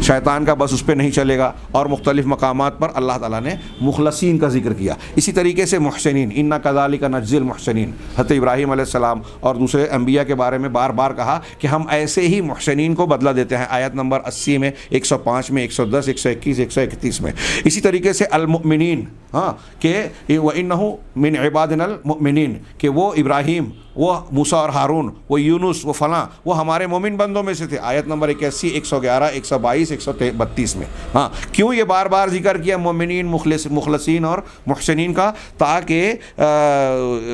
شیطان کا بس اس پہ نہیں چلے گا. اور مختلف مقامات پر اللہ تعالیٰ نے مخلصین کا ذکر کیا. اسی طریقے سے محسنین، انا کذالک نجزی المحسنین، حضرت ابراہیم علیہ السلام اور دوسرے انبیاء کے بارے میں بار بار کہا کہ ہم ایسے ہی محسنین کو بدلہ دیتے ہیں. آیت نمبر 80 میں، 105 میں، 110، 121، 131 میں. اسی طریقے سے المؤمنین کہ وَإِنَّهُ مِنْ عِبَادِنَا الْمُؤْمِنِينَ، کہ وہ ابراہیم، وہ موسیٰ اور ہارون، وہ یونس، وہ فلاں، وہ ہمارے مومن بندوں میں سے تھے. آیت نمبر 81، 111، 122، 132 میں. کیوں یہ بار بار ذکر کیا مومنین، مخلصین اور محسنین کا؟ تاکہ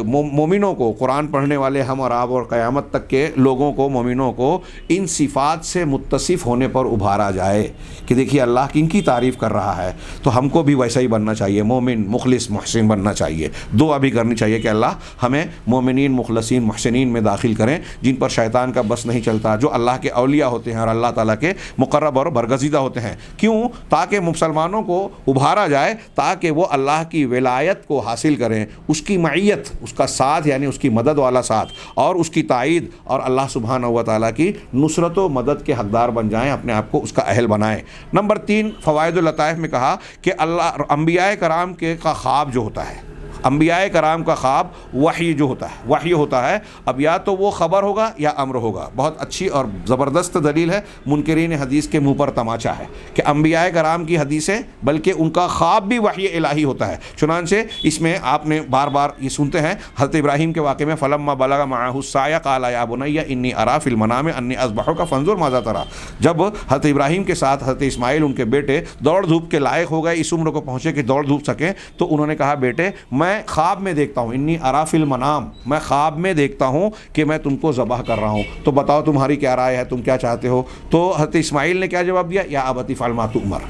مومنوں کو، قرآن پڑھنے والے ہم اور آپ اور قیامت تک کے لوگوں کو، مومنوں کو ان صفات سے متصف ہونے پر ابھارا جائے کہ دیکھیے اللہ کن کی تعریف کر رہا ہے تو ہم کو بھی ویسا ہی بننا چاہیے، مومن، مخلص، محسن بننا چاہیے. دعا بھی کرنی چاہیے کہ اللہ ہمیں مومنین، مخلصین، محسنین میں داخل کریں جن پر شیطان کا بس نہیں چلتا، جو اللہ کے اولیاء ہوتے ہیں اور اللہ تعالیٰ کے مقرب اور برگزیدہ ہوتے ہیں. کیوں؟ تاکہ مسلمانوں کو ابھارا جائے تاکہ وہ اللہ کی ولایت کو حاصل کریں، اس کی معیت، اس کا ساتھ یعنی اس کی مدد والا ساتھ اور اس کی تائید، اور اللہ سبحانہ و تعالیٰ کی نصرت و مدد کے حقدار بن جائیں، اپنے آپ کو اس کا اہل بنائیں. نمبر 3 فوائد اللطائف میں کہا کہ اللہ انبیاء کرام کے کا خواب جو ہوتا ہے، انبیاء کرام کا خواب وحی جو ہوتا ہے، وحی ہوتا ہے. اب یا تو وہ خبر ہوگا یا امر ہوگا. بہت اچھی اور زبردست دلیل ہے، منکرین حدیث کے منہ پر تماچا ہے کہ انبیاء کرام کی حدیثیں بلکہ ان کا خواب بھی وحی الہی ہوتا ہے. چنانچہ اس میں آپ نے بار بار یہ سنتے ہیں حضرت ابراہیم کے واقعے میں فلما بلغ معه السعی قال یا بنی انی اری فی المنام انی اذبحک فانظر ماذا تری. جب حضرت ابراہیم کے ساتھ حضرت اسماعیل ان کے بیٹے دوڑ دھوپ کے لائق ہو گئے، اس عمر کو پہنچے کہ دوڑ دھوپ سکیں، تو انہوں نے کہا بیٹے میں خواب میں دیکھتا ہوں، انی اری فی المنام، میں خواب میں دیکھتا ہوں کہ میں تم کو ذبح کر رہا ہوں، تو بتاؤ تمہاری کیا رائے ہے، تم کیا چاہتے ہو؟ تو حضرت اسماعیل نے کیا جواب دیا؟ یا ابت افعل ما تؤمر،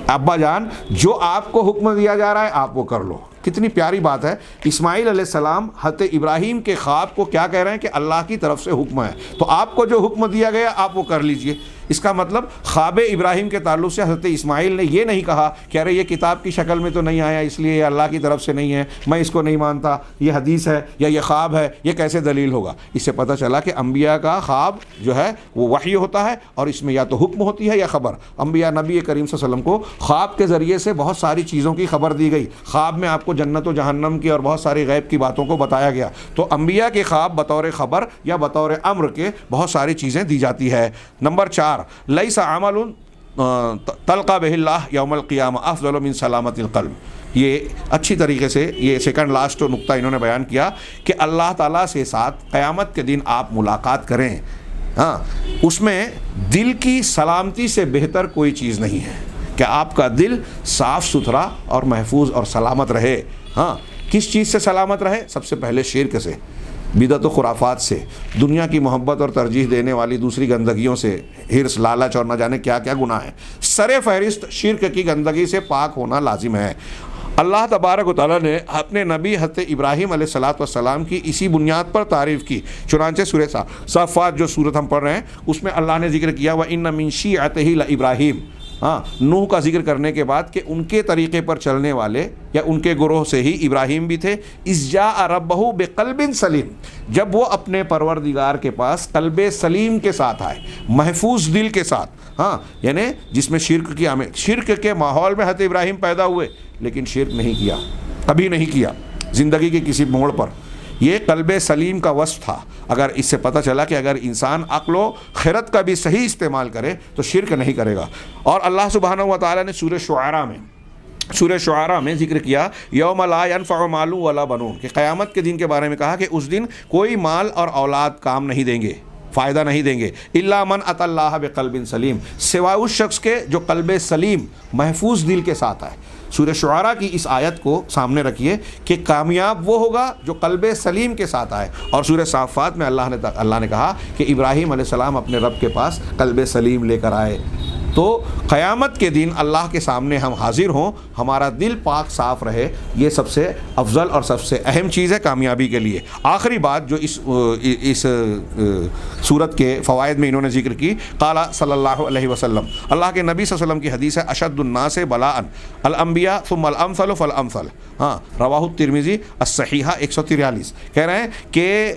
ابا جان جو آپ کو حکم دیا جا رہا ہے آپ وہ کر لو. کتنی پیاری بات ہے. اسماعیل علیہ السلام حضرت ابراہیم کے خواب کو کیا کہہ رہے ہیں کہ اللہ کی طرف سے حکم ہے، تو آپ کو جو حکم دیا گیا آپ وہ کر لیجئے. اس کا مطلب خواب ابراہیم کے تعلق سے حضرت اسماعیل نے یہ نہیں کہا کہ ارے یہ کتاب کی شکل میں تو نہیں آیا اس لیے یہ اللہ کی طرف سے نہیں ہے، میں اس کو نہیں مانتا، یہ حدیث ہے یا یہ خواب ہے، یہ کیسے دلیل ہوگا. اس سے پتہ چلا کہ انبیاء کا خواب جو ہے وہ وحی ہوتا ہے اور اس میں یا تو حکم ہوتی ہے یا خبر. انبیاء نبی کریم صلی اللہ علیہ وسلم کو خواب کے ذریعے سے بہت ساری چیزوں کی خبر دی گئی. خواب میں آپ کو جنت و جہنم کی اور بہت ساری غیب کی باتوں کو بتایا گیا. تو انبیاء کے خواب بطور خبر یا بطور امر کے بہت ساری چیزیں دی جاتی ہے. نمبر 4 لیس عمل تلقى به اللہ یوم القیامہ افضل من سلامت القلب. یہ اچھی طریقے سے یہ سیکنڈ لاسٹ نقطہ انہوں نے بیان کیا کہ اللہ تعالیٰ سے ساتھ قیامت کے دن آپ ملاقات کریں ہاں اس میں دل کی سلامتی سے بہتر کوئی چیز نہیں ہے کہ آپ کا دل صاف ستھرا اور محفوظ اور سلامت رہے. ہاں کس چیز سے سلامت رہے؟ سب سے پہلے شرک سے، بدعت و خرافات سے، دنیا کی محبت اور ترجیح دینے والی دوسری گندگیوں سے، حرص، لالچ اور نہ جانے کیا کیا گناہ ہیں. سر فہرست شرک کی گندگی سے پاک ہونا لازم ہے. اللہ تبارک و تعالیٰ نے اپنے نبی حضرت ابراہیم علیہ السلام کی اسی بنیاد پر تعریف کی. چنانچہ سورہ صافات جو سورت ہم پڑھ رہے ہیں اس میں اللہ نے ذکر کیا وَإِنَّ مِن شِيعَتِهِ لَإِبْرَاهِيمَ. ہاں نوح کا ذکر کرنے کے بعد کہ ان کے طریقے پر چلنے والے یا ان کے گروہ سے ہی ابراہیم بھی تھے. اِذْ جَاءَ رَبَّهُ بِقَلْبٍ سَلِيمٍ. جب وہ اپنے پروردگار کے پاس قلب سلیم کے ساتھ آئے، محفوظ دل کے ساتھ. ہاں یعنی جس میں شرک کے ماحول میں حضرت ابراہیم پیدا ہوئے لیکن شرک نہیں کیا، کبھی نہیں کیا زندگی کے کسی موڑ پر. یہ قلب سلیم کا وصف تھا. اگر اس سے پتہ چلا کہ اگر انسان عقل و خرد کا بھی صحیح استعمال کرے تو شرک نہیں کرے گا. اور اللہ سبحانہ و تعالیٰ نے سورہ شعراء میں ذکر کیا یوم لا ینفع مال ولا بنون، کہ قیامت کے دن کے بارے میں کہا کہ اس دن کوئی مال اور اولاد کام نہیں دیں گے، فائدہ نہیں دیں گے. الا من اتى اللہ بقلب سلیم، سوائے اس شخص کے جو قلب سلیم محفوظ دل کے ساتھ آئے. سورہ شعراء کی اس آیت کو سامنے رکھیے کہ کامیاب وہ ہوگا جو قلب سلیم کے ساتھ آئے. اور سورہ صافات میں اللہ نے کہا کہ ابراہیم علیہ السلام اپنے رب کے پاس قلب سلیم لے کر آئے. تو قیامت کے دن اللہ کے سامنے ہم حاضر ہوں، ہمارا دل پاک صاف رہے، یہ سب سے افضل اور سب سے اہم چیز ہے کامیابی کے لیے. آخری بات جو اس سورت کے فوائد میں انہوں نے ذکر کی، قال صلی اللہ علیہ وسلم، اللہ کے نبی صلی اللہ علیہ وسلم کی حدیث ہے اشد الناس بلاء الانبیاء ثم الامثل فالامثل. ہاں رواہ الترمذی الصحیحہ 143. کہہ رہے ہیں کہ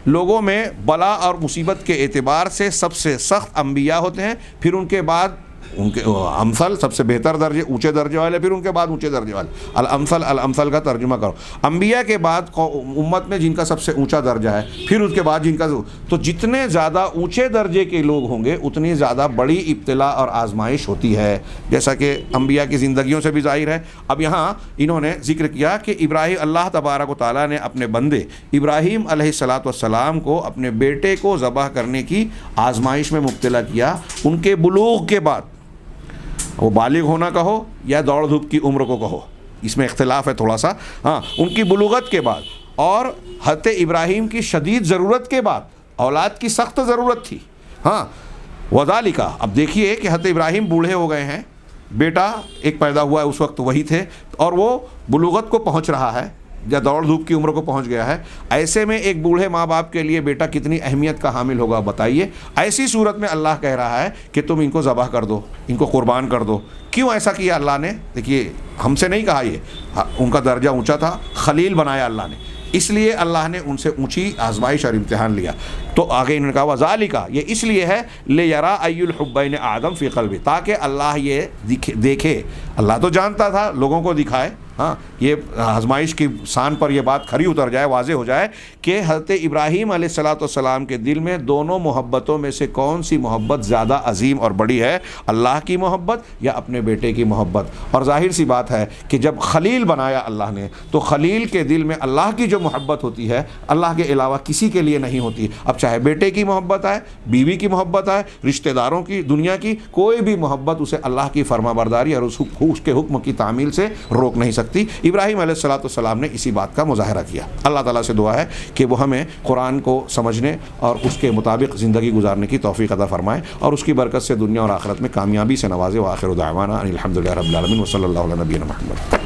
لوگوں میں بلا اور مصیبت کے اعتبار سے سب سے سخت انبیاء ہوتے ہیں، پھر ان کے بعد ان کے امثل سب سے بہتر درجے اونچے درجے والے، پھر ان کے بعد اونچے درجے والے. الامثل کا ترجمہ کرو. انبیاء کے بعد امت میں جن کا سب سے اونچا درجہ ہے، پھر اس کے بعد جن کا، تو جتنے زیادہ اونچے درجے کے لوگ ہوں گے اتنی زیادہ بڑی ابتلا اور آزمائش ہوتی ہے، جیسا کہ انبیاء کی زندگیوں سے بھی ظاہر ہے. اب یہاں انہوں نے ذکر کیا کہ اللہ تبارک و تعالیٰ نے اپنے بندے ابراہیم علیہ السلام کو اپنے بیٹے کو ذبح کرنے کی آزمائش میں مبتلا کیا. ان کے بلوغ کے بعد، وہ بالغ ہونا کہو یا دوڑ دھوپ کی عمر کو کہو، اس میں اختلاف ہے تھوڑا سا. ہاں ان کی بلوغت کے بعد اور حضرت ابراہیم کی شدید ضرورت کے بعد، اولاد کی سخت ضرورت تھی. ہاں وذالک، اب دیکھیے کہ حضرت ابراہیم بوڑھے ہو گئے ہیں، بیٹا ایک پیدا ہوا ہے اس وقت وہی تھے، اور وہ بلوغت کو پہنچ رہا ہے یا دوڑ دھوپ کی عمر کو پہنچ گیا ہے. ایسے میں ایک بوڑھے ماں باپ کے لیے بیٹا کتنی اہمیت کا حامل ہوگا بتائیے. ایسی صورت میں اللہ کہہ رہا ہے کہ تم ان کو ذبح کر دو، ان کو قربان کر دو. کیوں ایسا کیا اللہ نے؟ دیکھیے ہم سے نہیں کہا، یہ ان کا درجہ اونچا تھا، خلیل بنایا اللہ نے، اس لیے اللہ نے ان سے اونچی آزمائش اور امتحان لیا. تو آگے انہوں نے کہا وذالک، یہ اس لیے ہے لیرا ای الحبین اعظم فی قلبی، تاکہ اللہ یہ دیکھے. اللہ تو جانتا تھا، لوگوں کو دکھائے. ہاں یہ آزمائش کی شان پر یہ بات کھری اتر جائے، واضح ہو جائے کہ حضرت ابراہیم علیہ السلام کے دل میں دونوں محبتوں میں سے کون سی محبت زیادہ عظیم اور بڑی ہے، اللہ کی محبت یا اپنے بیٹے کی محبت. اور ظاہر سی بات ہے کہ جب خلیل بنایا اللہ نے تو خلیل کے دل میں اللہ کی جو محبت ہوتی ہے اللہ کے علاوہ کسی کے لیے نہیں ہوتی. اب چاہے بیٹے کی محبت آئے، بیوی کی محبت آئے، رشتہ داروں کی، دنیا کی کوئی بھی محبت اسے اللہ کی فرما برداری اور اس کے حکم کی تعمیل سے روک نہیں سکتی. ابراہیم علیہ السلام نے اسی بات کا مظاہرہ کیا. اللہ تعالیٰ سے دعا ہے کہ وہ ہمیں قرآن کو سمجھنے اور اس کے مطابق زندگی گزارنے کی توفیق عطا فرمائے اور اس کی برکت سے دنیا اور آخرت میں کامیابی سے نوازے. وآخر دعوانا ان الحمد للہ رب العالمین وصلی اللہ علیہ نبینا محمد.